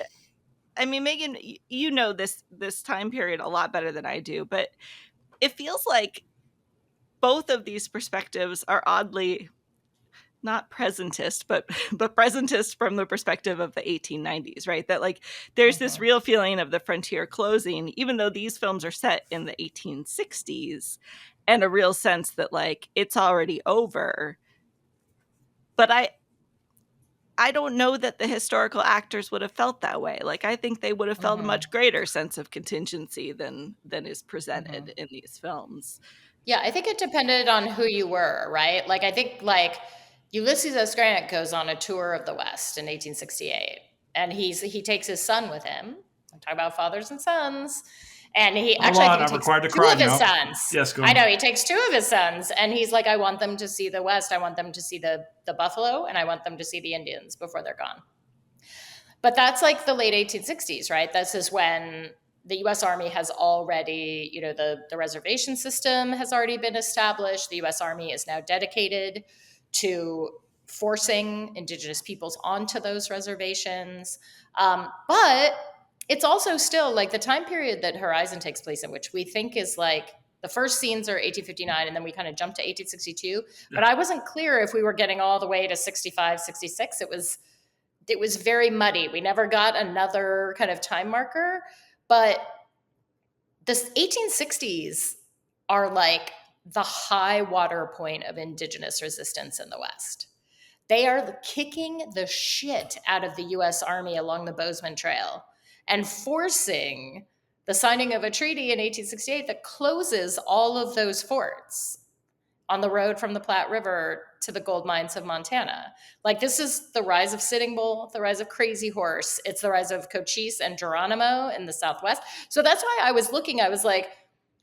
I mean, Megan, you know this time period a lot better than I do, but it feels like both of these perspectives are oddly not presentist, but presentist from the perspective of the 1890s, right? That like there's this real feeling of the frontier closing, even though these films are set in the 1860s, and a real sense that like it's already over. But I don't know that the historical actors would have felt that way. Like I think they would have felt a much greater sense of contingency than is presented in these films. Yeah, I think it depended on who you were, right? Like I think like Ulysses S. Grant goes on a tour of the West in 1868, and he takes his son with him. I'm talking about fathers and sons. And he actually I think he takes two of his sons. Yes, go on. I know, he takes two of his sons, and he's like, I want them to see the West. I want them to see the buffalo, and I want them to see the Indians before they're gone. But that's like the late 1860s, right? This is when the U.S. Army has already, you know, the reservation system has already been established. The U.S. Army is now dedicated to forcing indigenous peoples onto those reservations. But it's also still like the time period that Horizon takes place in, which we think is like the first scenes are 1859, and then we kind of jump to 1862. Yeah. But I wasn't clear if we were getting all the way to 65, 66. It was very muddy. We never got another kind of time marker. But the 1860s are like the high water point of indigenous resistance in the West. They are kicking the shit out of the U.S. Army along the Bozeman Trail and forcing the signing of a treaty in 1868 that closes all of those forts on the road from the Platte River to the gold mines of Montana. Like this is the rise of Sitting Bull, the rise of Crazy Horse. It's the rise of Cochise and Geronimo in the Southwest. So that's why I was like,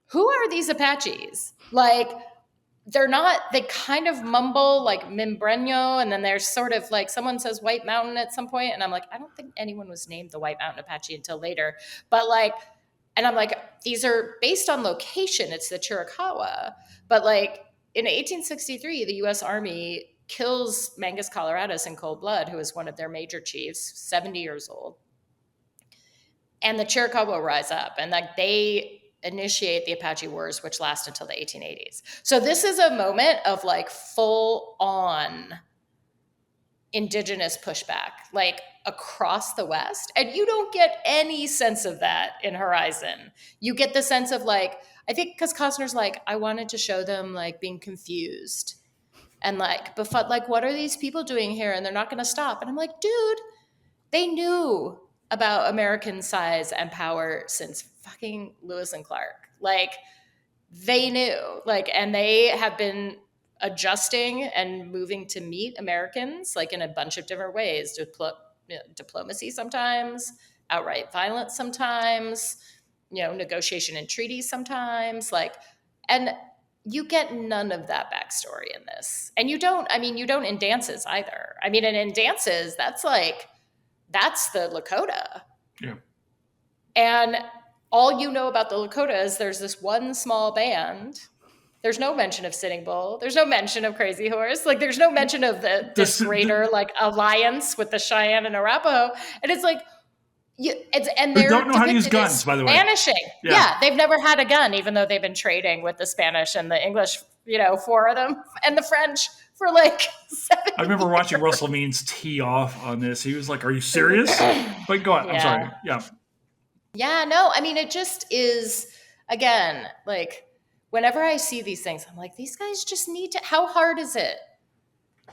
who are these Apaches? Like, they kind of mumble like Mimbreño, and then there's sort of like someone says White Mountain at some point, and I'm like, I don't think anyone was named the White Mountain Apache until later. But like, and I'm like, these are based on location. It's the Chiricahua. But like in 1863, the U.S. Army kills Mangus Coloradus in cold blood, who was one of their major chiefs, 70 years old. And the Chiricahua rise up, and like they initiate the Apache Wars, which last until the 1880s. So this is a moment of like full on indigenous pushback, like across the West. And you don't get any sense of that in Horizon. You get the sense of like, I think because Costner's like, I wanted to show them like being confused and like, but like, what are these people doing here? And they're not going to stop. And I'm like, dude, they knew about American size and power since fucking Lewis and Clark. Like they knew, like, and they have been adjusting and moving to meet Americans like in a bunch of different ways. Diplomacy sometimes, outright violence sometimes, you know, negotiation and treaties sometimes, like, and you get none of that backstory in this. And you don't in Dances either. I mean, and in Dances, that's the Lakota. Yeah. And all you know about the Lakota is there's this one small band. There's no mention of Sitting Bull. There's no mention of Crazy Horse. Like, there's no mention of this greater like alliance with the Cheyenne and Arapaho. And it's like, and they don't know how to use guns, by the way. Vanishing. Yeah, they've never had a gun, even though they've been trading with the Spanish and the English, you know, 4 of them, and the French for like 7 I remember watching Russell Means tee off on this. He was like, "Are you serious?" But go on. Yeah. I'm sorry. Yeah. Yeah. No. I mean, it just is. Again, like whenever I see these things, I'm like, these guys just need to. How hard is it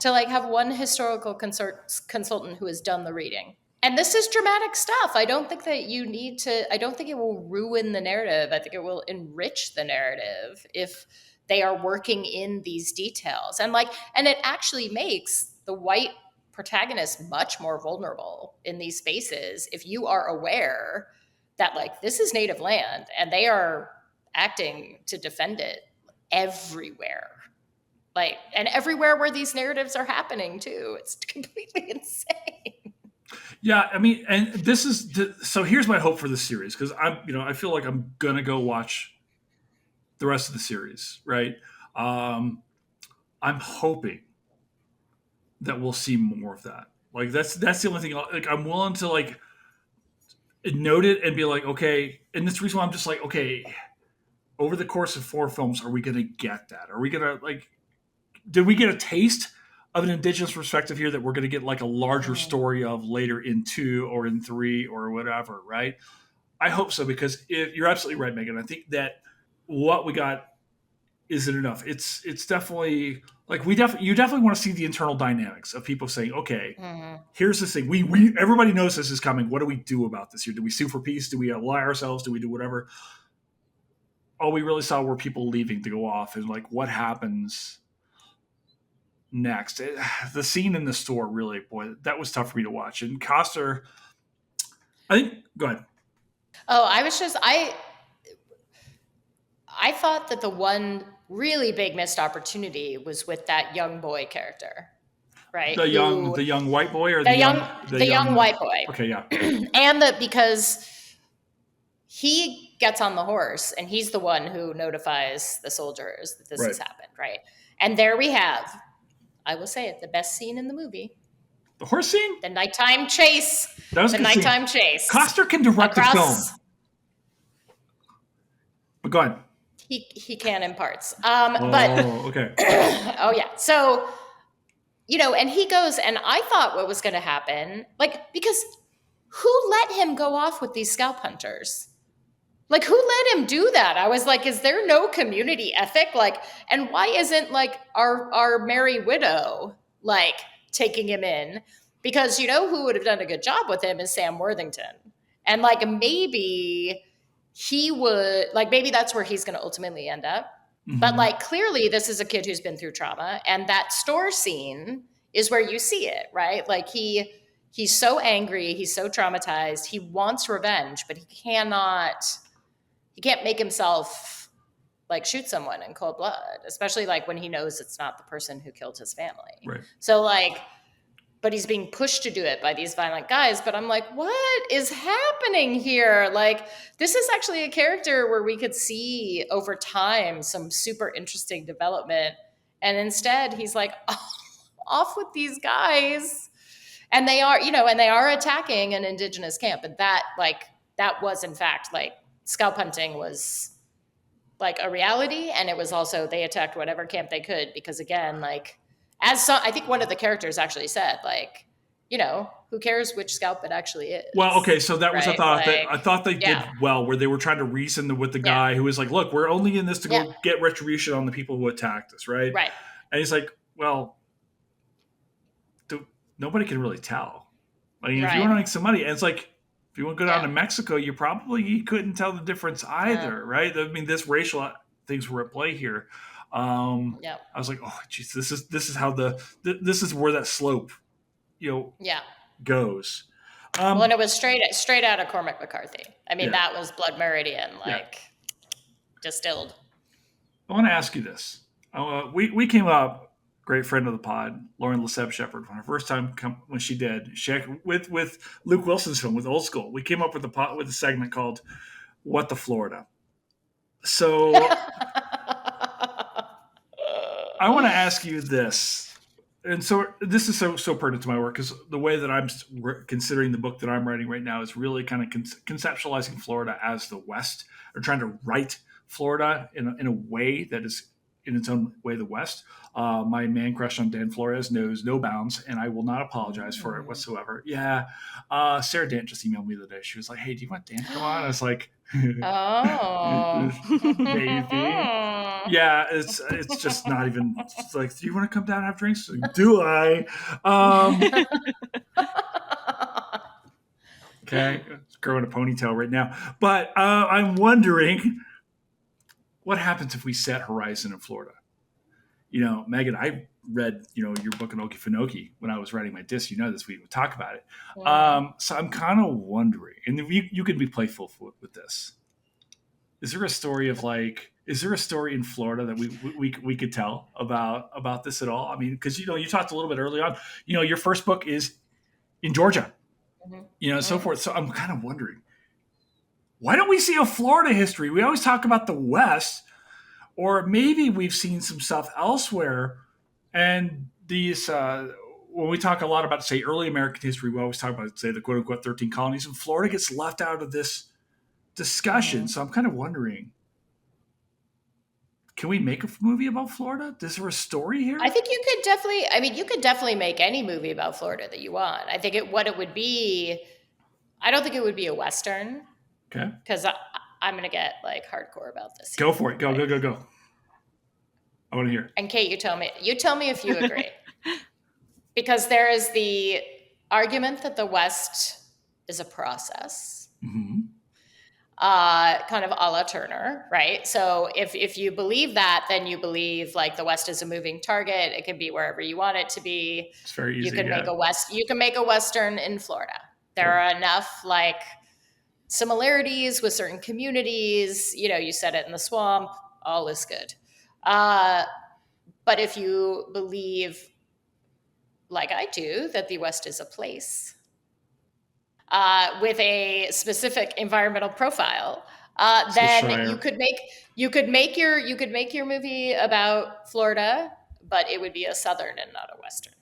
to like have one historical consultant who has done the reading? And this is dramatic stuff. I don't think that you need to. I don't think it will ruin the narrative. I think it will enrich the narrative if they are working in these details. And it actually makes the white protagonist much more vulnerable in these spaces if you are aware that like this is native land and they are acting to defend it everywhere. Like, and everywhere where these narratives are happening too. It's completely insane. Yeah, I mean, and this is so here's my hope for this series, because I feel like I'm gonna go watch the rest of the series, right? I'm hoping that we'll see more of that. Like that's the only thing. Like I'm willing to like note it and be like, okay. And that's the reason why I'm just like, okay. Over the course of 4 films, are we going to get that? Are we going to like? Did we get a taste of an indigenous perspective here that we're going to get like a larger story of later in 2 or in 3 or whatever, right? I hope so, because you're absolutely right, Megan. I think that what we got isn't enough. It's definitely like you definitely want to see the internal dynamics of people saying, okay, here's this thing. We everybody knows this is coming. What do we do about this here? Do we sue for peace? Do we ally ourselves? Do we do whatever? All we really saw were people leaving to go off, and like what happens next. The scene in the store, really, boy, that was tough for me to watch. And Costner, I think, go ahead. Oh, I thought that the one really big missed opportunity was with that young boy character, right? The young white boy, or the young white boy. Okay, yeah. And because he gets on the horse and he's the one who notifies the soldiers that this has happened, right? And there we have, I will say it, the best scene in the movie. The horse scene? The nighttime chase. That was the nighttime chase. Costner can direct a film. But go ahead. He can in parts. Okay. Oh, yeah. So, and he goes, and I thought what was going to happen, like, because who let him go off with these scalp hunters? Like, who let him do that? I was like, is there no community ethic? Like, and why isn't like our merry widow like taking him in? Because who would have done a good job with him is Sam Worthington. And like maybe he would, like maybe that's where he's going to ultimately end up. Mm-hmm. But like clearly this is a kid who's been through trauma, and that store scene is where you see it, right? Like he's so angry, he's so traumatized, he wants revenge, but he can't make himself like shoot someone in cold blood, especially like when he knows it's not the person who killed his family. Right. So like, but he's being pushed to do it by these violent guys. But I'm like, what is happening here? Like, this is actually a character where we could see over time some super interesting development. And instead he's like, oh, off with these guys. And they are, and they are attacking an indigenous camp. And that was in fact like, scalp hunting was like a reality, and it was also they attacked whatever camp they could, because again, like I think one of the characters actually said, like, who cares which scalp it actually is? Well, okay, so that was a thought that I thought they did well, where they were trying to reason with the guy who was like, look, we're only in this to go get retribution on the people who attacked us, right? Right. And he's like, well, nobody can really tell. Like, if you want to make some money, and it's like, if you want to go down to Mexico, you couldn't tell the difference either, right? I mean, this racial things were at play here. I was like, oh, geez, this is how this is where that slope, goes. And it was straight out of Cormac McCarthy. I mean, that was Blood Meridian, distilled. I want to ask you this. We came up. Great friend of the pod, Lauren LeSeb Shepherd, when her first time when she did, with Luke Wilson's film, with Old School, we came up with a segment called "What the Florida." So I want to ask you this, and so this is so pertinent to my work, because the way that I'm considering the book that I'm writing right now is really kind of conceptualizing Florida as the West, or trying to write Florida in a way that is in its own way the West. My man crush on Dan Flores knows no bounds, and I will not apologize for it whatsoever. Yeah. Sarah Dant just emailed me the other day. She was like, hey, do you want Dan to come on? I was like, oh, maybe. Yeah, it's just not even, it's like, do you want to come down and have drinks? Like, do I? Okay. It's growing a ponytail right now. But I'm wondering, what happens if we set Horizon in Florida? Megan, I read, your book on Okefenokee when I was writing my disc. This, we would talk about it. Yeah. So I'm kind of wondering, and you can be playful with this. Is there a story in Florida that we could tell about this at all? I mean, because, you talked a little bit early on, your first book is in Georgia, and so forth. So I'm kind of wondering, why don't we see a Florida history? We always talk about the West. or maybe we've seen some stuff elsewhere. And these, when we talk a lot about, say, early American history, we always talk about, say, the quote unquote 13 colonies, and Florida gets left out of this discussion. So I'm kind of wondering, can we make a movie about Florida? Is there a story here? I think you could definitely, you could definitely make any movie about Florida that you want. I think what it would be, I don't think it would be a Western. Okay. Because I'm going to get like hardcore about this. Go for it. Go. I want to hear. And Kate, you tell me if you agree. Because there is the argument that the West is a process. Mm-hmm. Kind of a la Turner, right? So if you believe that, then you believe like the West is a moving target. It can be wherever you want it to be. It's very easy. You can make a Western in Florida. There are enough like similarities with certain communities. You set it in the swamp, all is good. But if you believe, like I do, that the West is a place with a specific environmental profile, then you could make your movie about Florida, but it would be a Southern and not a Western.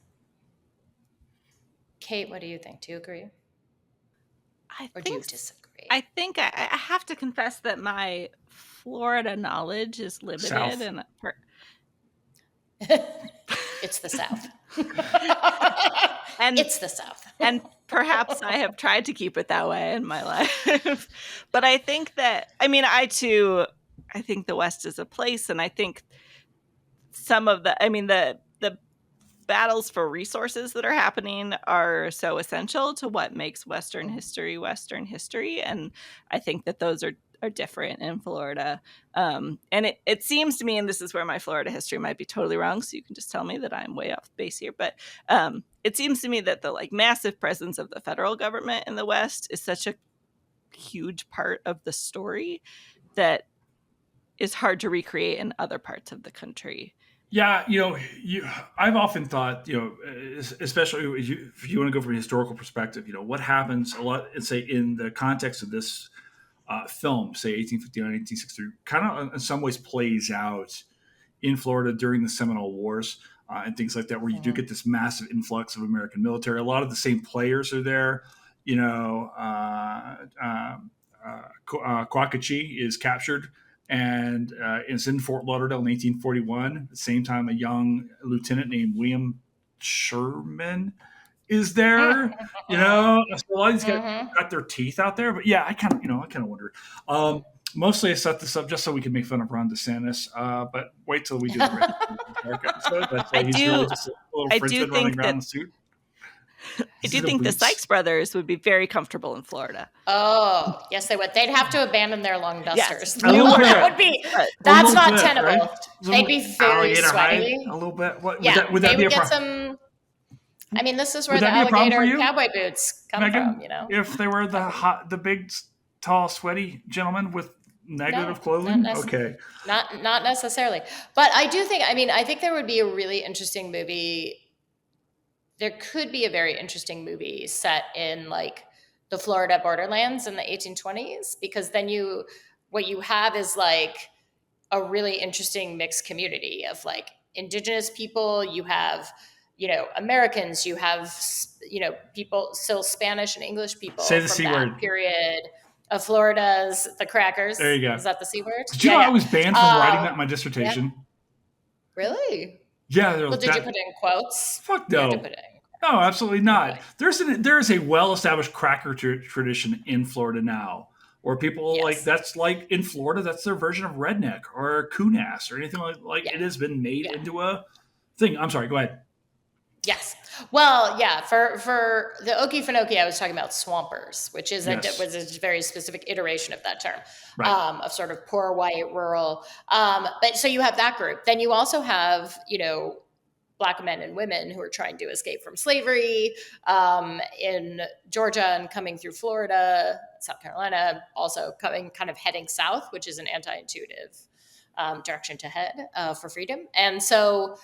Kate, what do you think? Do you agree? Do you disagree? I think I have to confess that my Florida knowledge is limited. South. And it's the South. And it's the South. And perhaps I have tried to keep it that way in my life. But I think that, I think the West is a place, and I think some of the battles for resources that are happening are so essential to what makes Western history. And I think that those are different in Florida. And it seems to me, and this is where my Florida history might be totally wrong, so you can just tell me that I'm way off base here, but it seems to me that the massive presence of the federal government in the West is such a huge part of the story that is hard to recreate in other parts of the country. Yeah, I've often thought, especially if you want to go from a historical perspective, what happens a lot, say, in the context of this film, say 1859, 1863, kind of in some ways plays out in Florida during the Seminole Wars and things like that, where you do get this massive influx of American military. A lot of the same players are there. Quacachee is captured and is in Fort Lauderdale in 1841. At the same time, a young lieutenant named William Sherman is there. So a lot of these guys got their teeth out there. But yeah, I kind of wonder. Mostly I set this up just so we can make fun of Ron DeSantis. But wait till we do the rest of the episode. He's really just a little Frenchman running around in the suit. I do think the Sykes brothers would be very comfortable in Florida. Oh, yes, they would. They'd have to abandon their long dusters. Yes. That's not tenable. Right? They'd be very sweaty. A little bit. Would they would get some. This is where the alligator cowboy boots come Megan, from. If they were the big, tall, sweaty gentlemen with negative clothing, okay, not necessarily. But I do think. I think there would be a really interesting movie. There could be a very interesting movie set in the Florida borderlands in the 1820s, because then what you have is a really interesting mixed community of indigenous people. You have, Americans, you have, people, still Spanish and English people. Say the C word. Period of Florida's, the crackers. There you go. Is that the C word? Did you know I was banned from writing that in my dissertation? Yeah. Really? Yeah. Well, did you put it in quotes? Fuck no. No, absolutely not. Okay. There is a well-established cracker tradition in Florida now, where people that's in Florida, that's their version of redneck or coon-ass or anything like it has been made into a thing. I'm sorry, go ahead. Yes. Well, yeah, for the Okefenokee, I was talking about swampers, which was a very specific iteration of that term, of sort of poor white rural. But so you have that group. Then you also have, Black men and women who are trying to escape from slavery in Georgia and coming through Florida, South Carolina, also heading south, which is an anti-intuitive direction to head for freedom. And so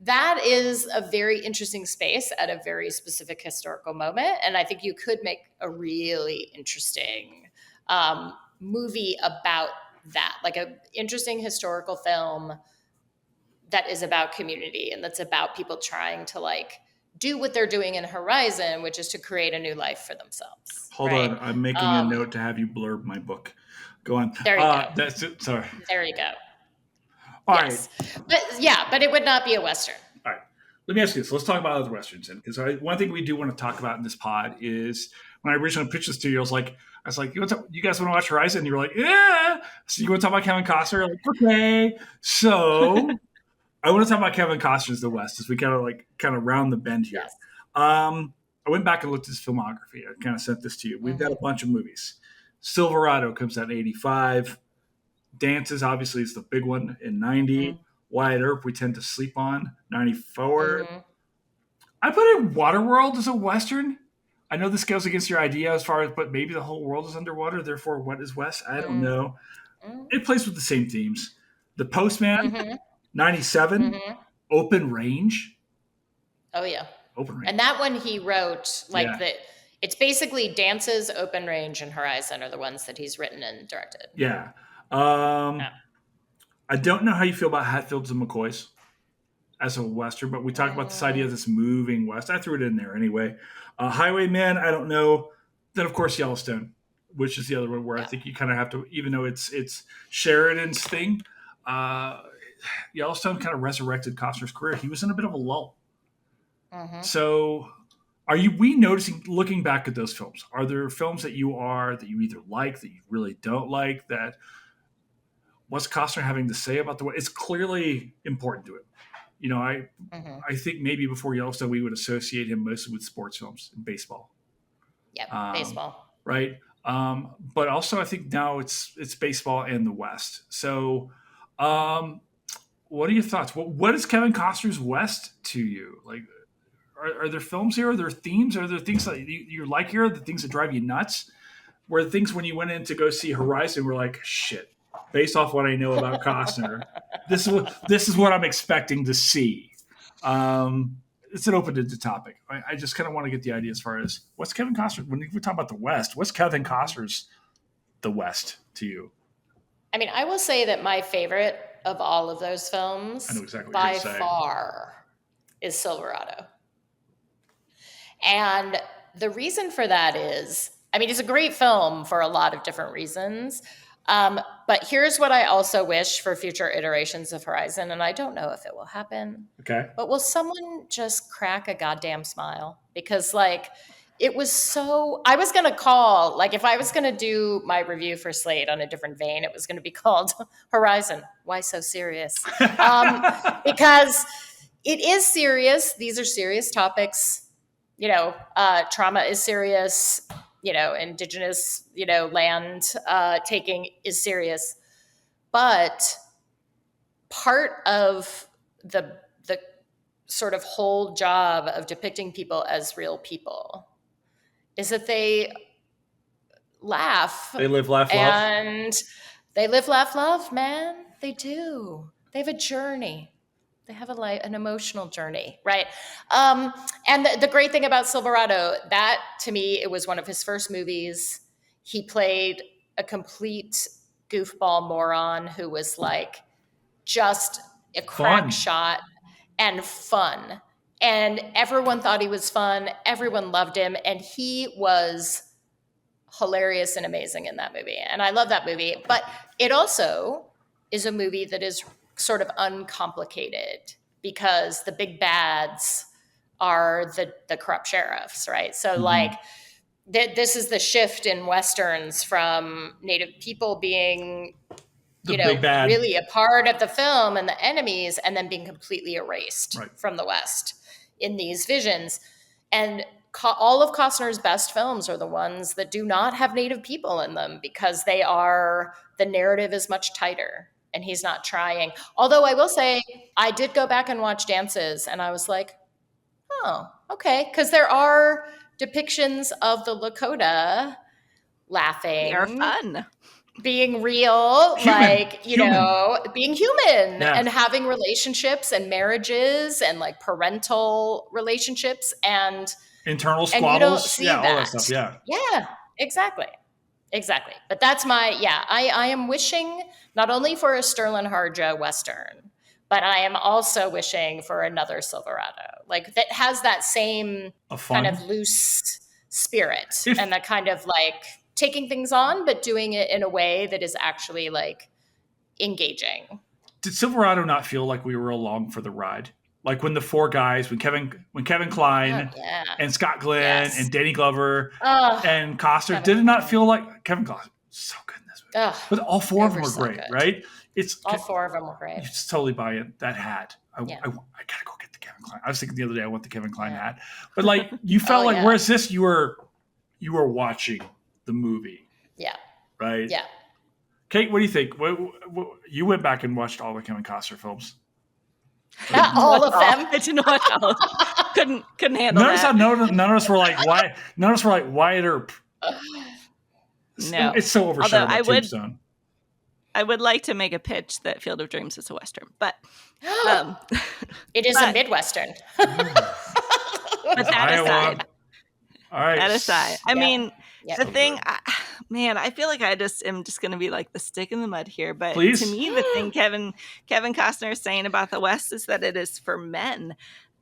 that is a very interesting space at a very specific historical moment. And I think you could make a really interesting movie about that, like an interesting historical film that is about community and that's about people trying to like do what they're doing in Horizon, which is to create a new life for themselves. Hold on. I'm making a note to have you blurb my book. Go on. There you go. That's it. Sorry. There you go. All right. But it would not be a Western. All right. Let me ask you this. Let's talk about other Westerns. Because one thing we do want to talk about in this pod is when I originally pitched this to you, I was like, you guys want to watch Horizon? And you were like, yeah. So you want to talk about Kevin Costner? I'm like, okay. So I want to talk about Kevin Costner's The West as we kind of round the bend here. Yes. I went back and looked at his filmography. I kind of sent this to you. We've got a bunch of movies. Silverado comes out in 85. Dances, obviously, is the big one in 90. Wyatt Earp, we tend to sleep on, 94. I put in Waterworld as a Western. I know this goes against your idea as far as, but maybe the whole world is underwater, therefore what is West? I don't know. It plays with the same themes. The Postman, 97. Open Range. Oh, yeah. Open Range. And that one he wrote, it's basically Dances, Open Range, and Horizon are the ones that he's written and directed. Yeah. I don't know how you feel about Hatfields and McCoys as a Western, but we talked about this idea of this moving west. I threw it in there anyway. Highwaymen, I don't know. Then, of course, Yellowstone, which is the other one where I think you kind of have to, even though it's Sheridan's thing, Yellowstone kind of resurrected Costner's career. He was in a bit of a lull. So are we noticing, looking back at those films, are there films that you either like, that you really don't like, that what's Costner having to say about the way? It's clearly important to him. You know, I think maybe before Yellowstone, we would associate him mostly with sports films and baseball. Yeah, baseball. Right. But also I think now it's baseball and the West. So what are your thoughts? What is Kevin Costner's West to you? Like, are there films here? Are there themes? Are there things that you like here? The things that drive you nuts? Were the things when you went in to go see Horizon were like, shit, based off what I know about Costner, this is what I'm expecting to see. It's an open-ended topic. I just kind of want to get the idea as far as what's Kevin Costner, when we talk about the West, what's Kevin Costner's The West to you? I mean, I will say that my favorite of all of those films, I know exactly what by you're saying, far, is Silverado. And the reason for that is, I mean, it's a great film for a lot of different reasons. But here's what I also wish for future iterations of Horizon, and I don't know if it will happen. Okay. But will someone just crack a goddamn smile? Because, like, it was so... I was going to call... Like, if I was going to do my review for Slate on a different vein, it was going to be called Horizon. Why so serious? Because it is serious. These are serious topics. You know, trauma is serious. You know, indigenous, land taking is serious. But part of the sort of whole job of depicting people as real people is that they laugh. They live, laugh, love. And they live, laugh, love, man. They do. They have a journey. They have an emotional journey, right? And the great thing about Silverado, that to me, it was one of his first movies. He played a complete goofball moron who was like just a crack shot and fun. And everyone thought he was fun. Everyone loved him. And he was hilarious and amazing in that movie. And I love that movie. But it also is a movie that is sort of uncomplicated because the big bads are the corrupt sheriffs, right? So like this is the shift in Westerns from Native people being, really a part of the film and the enemies, and then being completely erased from the West in these visions. And all of Costner's best films are the ones that do not have Native people in them because the narrative is much tighter. And he's not trying. Although I will say, I did go back and watch Dances, and I was like, oh, okay. Because there are depictions of the Lakota laughing. They're fun. Being real, human. Being human and having relationships and marriages and like parental relationships and internal squabbles. And you don't see all that stuff. Yeah. Yeah, exactly. Exactly. But that's I am wishing not only for a Sterling Harjo Western, but I am also wishing for another Silverado, like that has that same kind of loose spirit and that kind of like taking things on, but doing it in a way that is actually like engaging. Did Silverado not feel like we were along for the ride? Like when the four guys, when Kevin Kline and Scott Glenn and Danny Glover and Costner, did it not feel like Kevin Costner? So good in this movie. But all four of them were great, right? All four of them were great. You just totally buy it. That hat. I gotta go get the Kevin Kline. I was thinking the other day I want the Kevin Kline hat. But like you felt like whereas this you were watching the movie. Yeah. Right? Yeah. Kate, what do you think? You went back and watched all the Kevin Costner films. Not all of them. I didn't watch all of them. Couldn't handle Notice that. how none of us were like, why? None of us were like, Wyatt Earp. No. It's so overshadowed by Tombstone. I would like to make a pitch that Field of Dreams is a Western, but it is a Midwestern. But that aside. All right. That aside. I mean, the thing, I feel like I am just going to be like the stick in the mud here. But Please? To me, the thing Kevin Costner is saying about the West is that it is for men.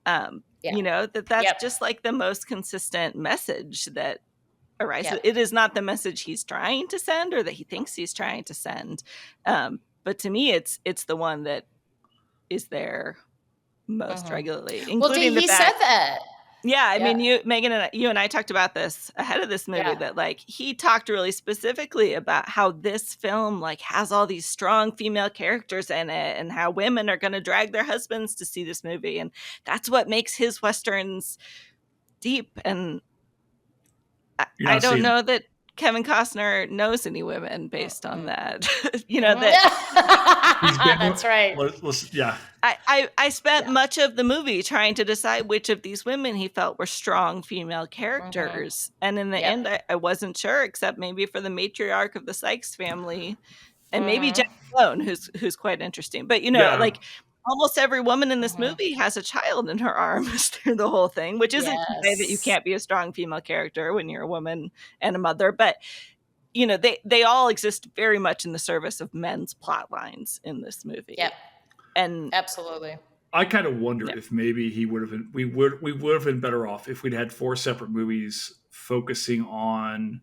You know, that's just like the most consistent message that arises. It is not the message he's trying to send or that he thinks he's trying to send. But to me, it's the one that is there most regularly. Including he said that. Yeah, I mean, Megan, you and I talked about this ahead of this movie that like he talked really specifically about how this film like has all these strong female characters in it and how women are going to drag their husbands to see this movie. And that's what makes his Westerns deep. And I don't know that Kevin Costner knows any women based on that. You know, that that's right. I spent much of the movie trying to decide which of these women he felt were strong female characters. And in the end, I wasn't sure, except maybe for the matriarch of the Sykes family and maybe Jenna Malone, who's quite interesting. But, you know, like almost every woman in this movie has a child in her arms through the whole thing, which isn't to say that you can't be a strong female character when you're a woman and a mother. But, you know, they all exist very much in the service of men's plot lines in this movie. Yeah. And absolutely. I kind of wonder if maybe we would have been better off if we'd had 4 separate movies focusing on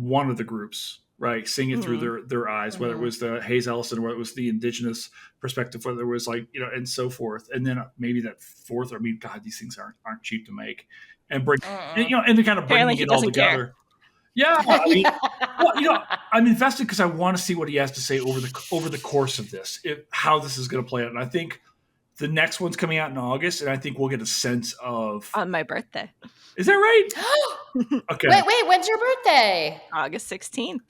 one of the groups, right? Seeing it through their eyes, whether it was the Hayes Ellison, whether it was the indigenous perspective, whether it was like, you know, and so forth. And then maybe that fourth, I mean, God, these things aren't cheap to make and bring, you know, and to kind of bringing it all together. Care. Yeah, I mean, well, you know, I'm invested because I want to see what he has to say over the course of this, how this is going to play out. And I think the next one's coming out in August, and I think we'll get a sense of on my birthday. Is that right? Okay. Wait, when's your birthday? August 16th.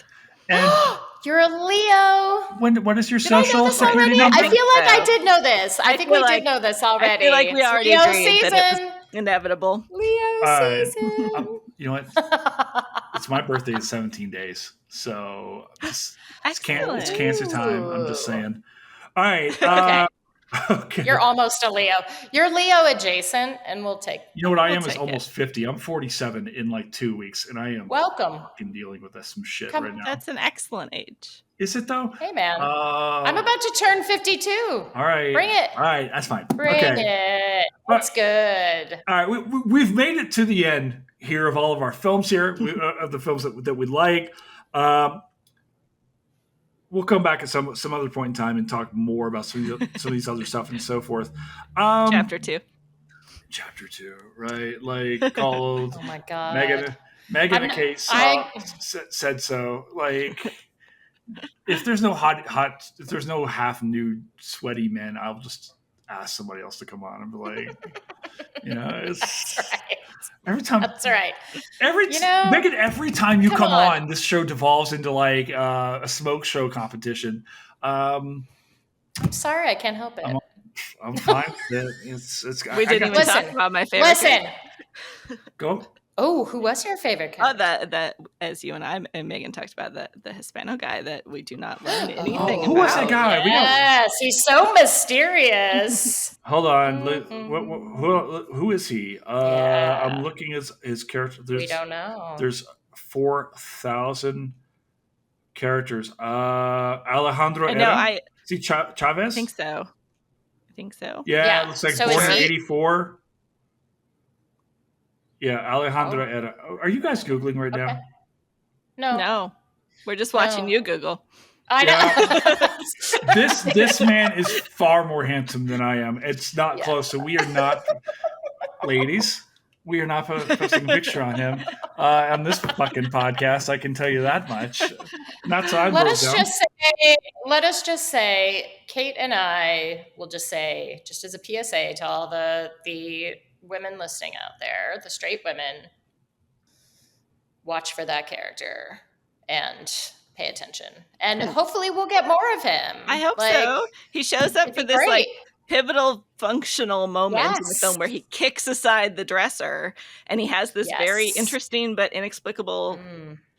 And you're a Leo. What is your social security number? I feel like I did know this. I think we did know this already. I feel like we already Leo agreed season. That it was inevitable. Leo season. You know what? It's my birthday in 17 days. So it's cancer time. I'm just saying. All right. Okay. You're almost a Leo. You're Leo adjacent, and we'll take. You know what I am is almost 50. I'm 47 in like 2 weeks, and I am fucking dealing with some shit right now. That's an excellent age. Is it though? Hey man, I'm about to turn 52. All right, bring it. All right, that's fine. Bring it. That's good. All right, we've made it to the end here of all of our films here, of the films that we like. We'll come back at some other point in time and talk more about some of these other stuff and so forth. Chapter 2, right? Like called. Oh my God. Megan and Kate said so. Like, if there's no if there's no half nude sweaty men, I'll just ask somebody else to come on and be like, you know, it's That's right. every time. That's right. Megan, every time you come on, this show devolves into like a smoke show competition. I'm sorry, I can't help it. I'm fine. We didn't even talk about my favorite. Listen. Go. Oh, who was your favorite character? Oh, that as you and I and Megan talked about, the Hispano guy that we do not learn anything about. Who was that guy? Yes, he's so mysterious. Hold on. Who is he? I'm looking at his character. We don't know. There's 4,000 characters. Alejandro Era? Is he Chavez? I think so. Yeah, it looks like born in 84. Yeah, Alejandro Era. Are you guys Googling right now? No. We're just watching you Google. I know. This man is far more handsome than I am. It's not close. So we are not, ladies, we are not posting a picture on him on this fucking podcast. I can tell you that much. Not so. Let us just say, Kate and I will just say, just as a PSA to all the women listening out there, the straight women, watch for that character and pay attention, and hopefully we'll get more of him. I hope so. He shows up for this like pivotal functional moment in the film where he kicks aside the dresser and he has this very interesting but inexplicable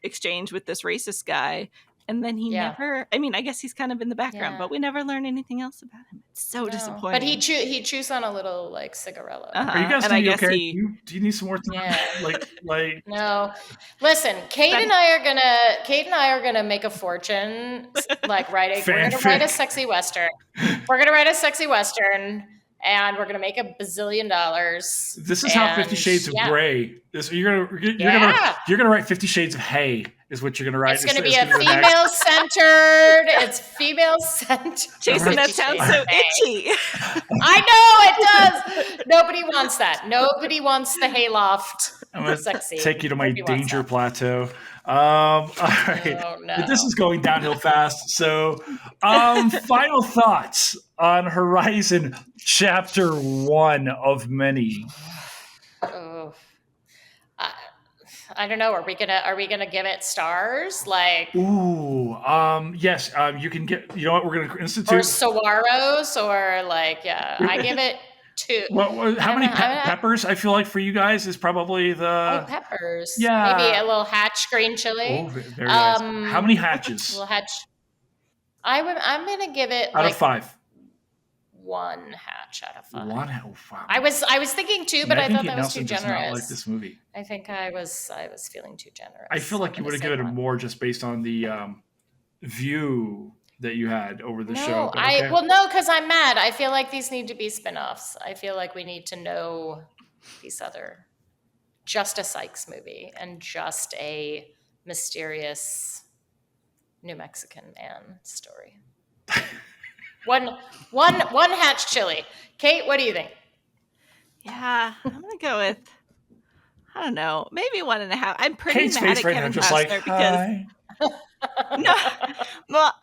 exchange with this racist guy. And then he never, I mean, I guess he's kind of in the background, but we never learn anything else about him. It's so disappointing. But he chews on a little like cigarella. Are you guys okay? Do you need some more time? Yeah. No. Listen, Kate and I are gonna make a fortune. Like we're gonna write a sexy Western. We're gonna write a sexy Western. And we're gonna make $1 bazillion. This is how 50 Shades of Grey. You're gonna write 50 Shades of Hay. Is what you're gonna write. It's gonna be a female centered. It's female centered. Jason, that sounds so itchy. I know it does. Nobody wants that. Nobody wants the hayloft. I'm gonna take you to my danger plateau. All right. Oh, no. But this is going downhill fast. So, final thoughts on Horizon Chapter 1 of many. Oh, I don't know. Are we gonna give it stars? Like, yes. You can get. You know what? We're gonna institute or saguaros, or like, I give it 2. Well, how many peppers? I feel like for you guys is probably the peppers. Yeah, maybe a little hatch green chili. Oh, very nice. How many hatches? A little hatch. I'm gonna give it out of 5. 1 hatch out of 5. 1? Oh, wow. I was thinking 2, but I thought that was too generous. Does not like this movie. I think I was feeling too generous. I feel like you would have given it more just based on the view that you had over the show. No, because I'm mad. I feel like these need to be spinoffs. I feel like we need to know these other, just a Sykes movie and just a mysterious New Mexican man story. One hatch chili. Kate, what do you think? Yeah, I'm gonna go with, I don't know, maybe 1.5. I'm pretty Kate's mad face at right Kevin now, just Costner like, because no, well,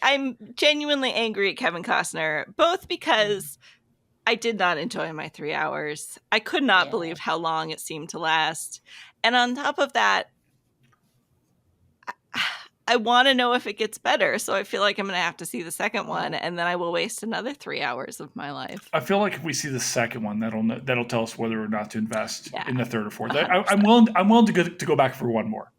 I'm genuinely angry at Kevin Costner, both because I did not enjoy my 3 hours. I could not believe how long it seemed to last, and on top of that, I want to know if it gets better, so I feel like I'm going to have to see the second one, and then I will waste another 3 hours of my life. I feel like if we see the second one, that'll tell us whether or not to invest in the third or fourth. I'm willing to go back for one more.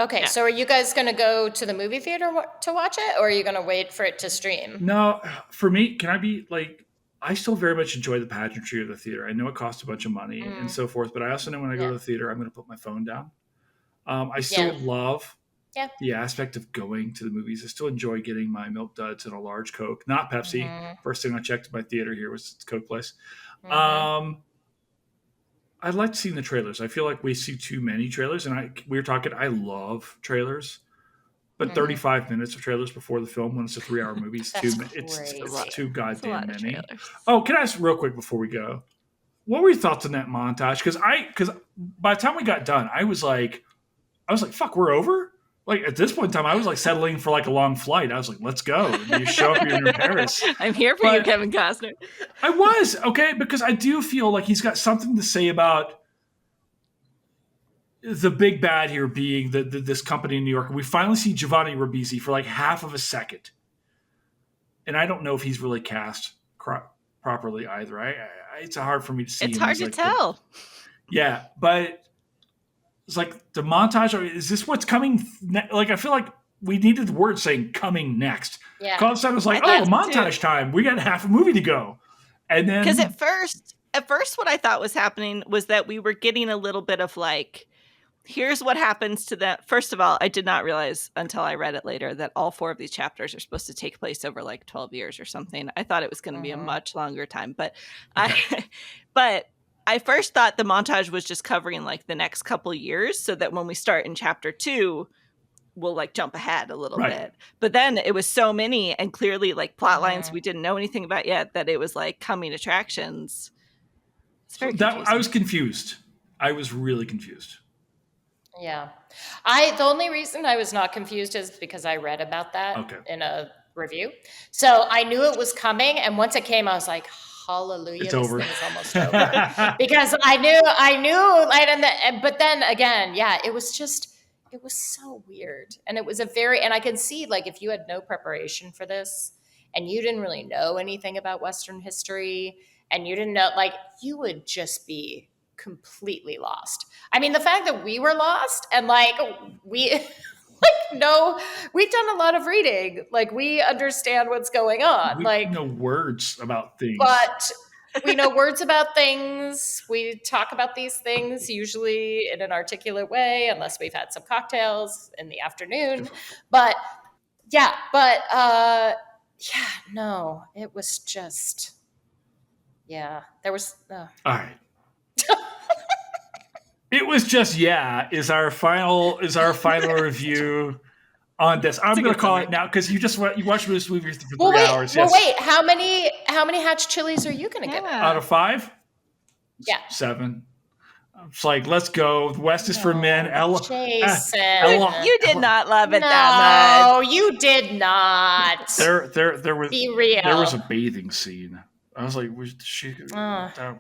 Okay, so are you guys going to go to the movie theater to watch it, or are you going to wait for it to stream? No, for me, can I be like, I still very much enjoy the pageantry of the theater. I know it costs a bunch of money and so forth, but I also know when I go to the theater, I'm going to put my phone down. I still love the aspect of going to the movies. I still enjoy getting my Milk Duds and a large Coke, not Pepsi. First thing I checked at my theater here was Coke place. I liked seeing the trailers. I feel like we see too many trailers, and we were talking, I love trailers, but 35 minutes of trailers before the film when it's a 3-hour movie is it's too goddamn many. Oh, can I ask real quick before we go? What were your thoughts on that montage? Because by the time we got done, I was like, fuck, we're over? Like, at this point in time, I was like settling for like a long flight. I was like, let's go. And you show up here in Paris. I'm here for you, Kevin Costner. I was, okay, because I do feel like he's got something to say about the big bad here being this company in New York. We finally see Giovanni Ribisi for like half of a second. And I don't know if he's really cast properly either. It's hard for me to see. It's hard to tell. But it's like the montage. Is this what's coming? Like, I feel like we needed the word saying "coming next." Yeah. All of a sudden, it was like, montage time. We got half a movie to go, and then because at first, what I thought was happening was that we were getting a little bit of like here's what happens to them. First of all, I did not realize until I read it later that all 4 of these chapters are supposed to take place over like 12 years or something. I thought it was going to be a much longer time, but I first thought the montage was just covering like the next couple years, so that when we start in chapter 2, we'll like jump ahead a little bit. But then it was so many and clearly like plot lines we didn't know anything about yet that it was like coming attractions. It's very confusing. I was confused. I was really confused. Yeah. The only reason I was not confused is because I read about that in a review. So I knew it was coming, and once it came, I was like, hallelujah, it's over. Thing is almost over. Because I knew, but then again, it was so weird. And it was and I could see, like, if you had no preparation for this and you didn't really know anything about Western history and you didn't know, like, you would just be completely lost. I mean, the fact that we were lost and like we've done a lot of reading. Like, we understand what's going on. We know words about things. But we know words about things. We talk about these things usually in an articulate way, unless we've had some cocktails in the afternoon. But no, it was just, there was. All right. It was just is our final review on this. I'm going to call it now because you watched this movie for 3 hours. Well, wait. How many hatch chilies are you going to give it? Out of 5? Yeah. 7. It's like, let's go. The West is for men. Jason. You did not love it that much. No, you did not. There was. Be real. There was a bathing scene. I was like, that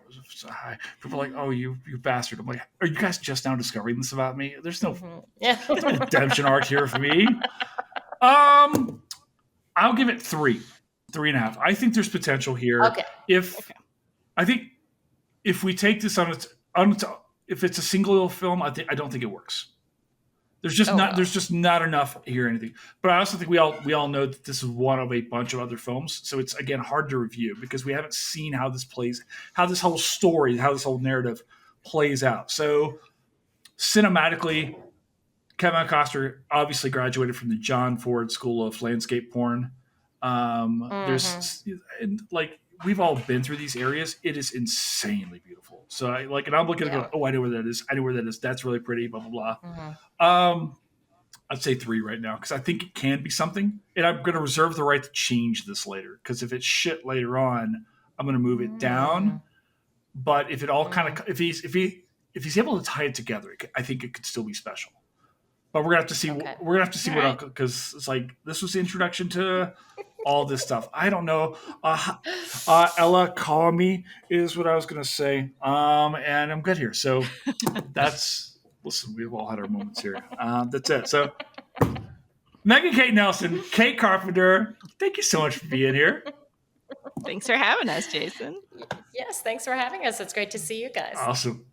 was so high. People were like, oh, you bastard. I'm like, are you guys just now discovering this about me? There's no redemption arc here for me. I'll give it 3.5. I think there's potential here. Okay. I think if we take this on its if it's a single film, I don't think it works. There's just not enough here or anything. But I also think we all know that this is one of a bunch of other films. So it's, again, hard to review because we haven't seen how this whole story, how this whole narrative plays out. So cinematically, Kevin Costner obviously graduated from the John Ford School of Landscape Porn. There's like, we've all been through these areas. It is insanely beautiful. So I'm looking at I know where that is. I know where that is. That's really pretty, blah, blah, blah. I'd say 3 right now because I think it can be something. And I'm going to reserve the right to change this later because if it's shit later on, I'm going to move it down. But if it all if he's able to tie it together, I think it could still be special. But we're going to have to see. We're going to have to see what, because it's like, this was the introduction to all this stuff. I don't know. Ella, call me is what I was going to say. And I'm good here. So listen, we've all had our moments here. That's it. So Megan Kate Nelson, Kate Carpenter, thank you so much for being here. Thanks for having us, Jason. Yes, thanks for having us. It's great to see you guys. Awesome.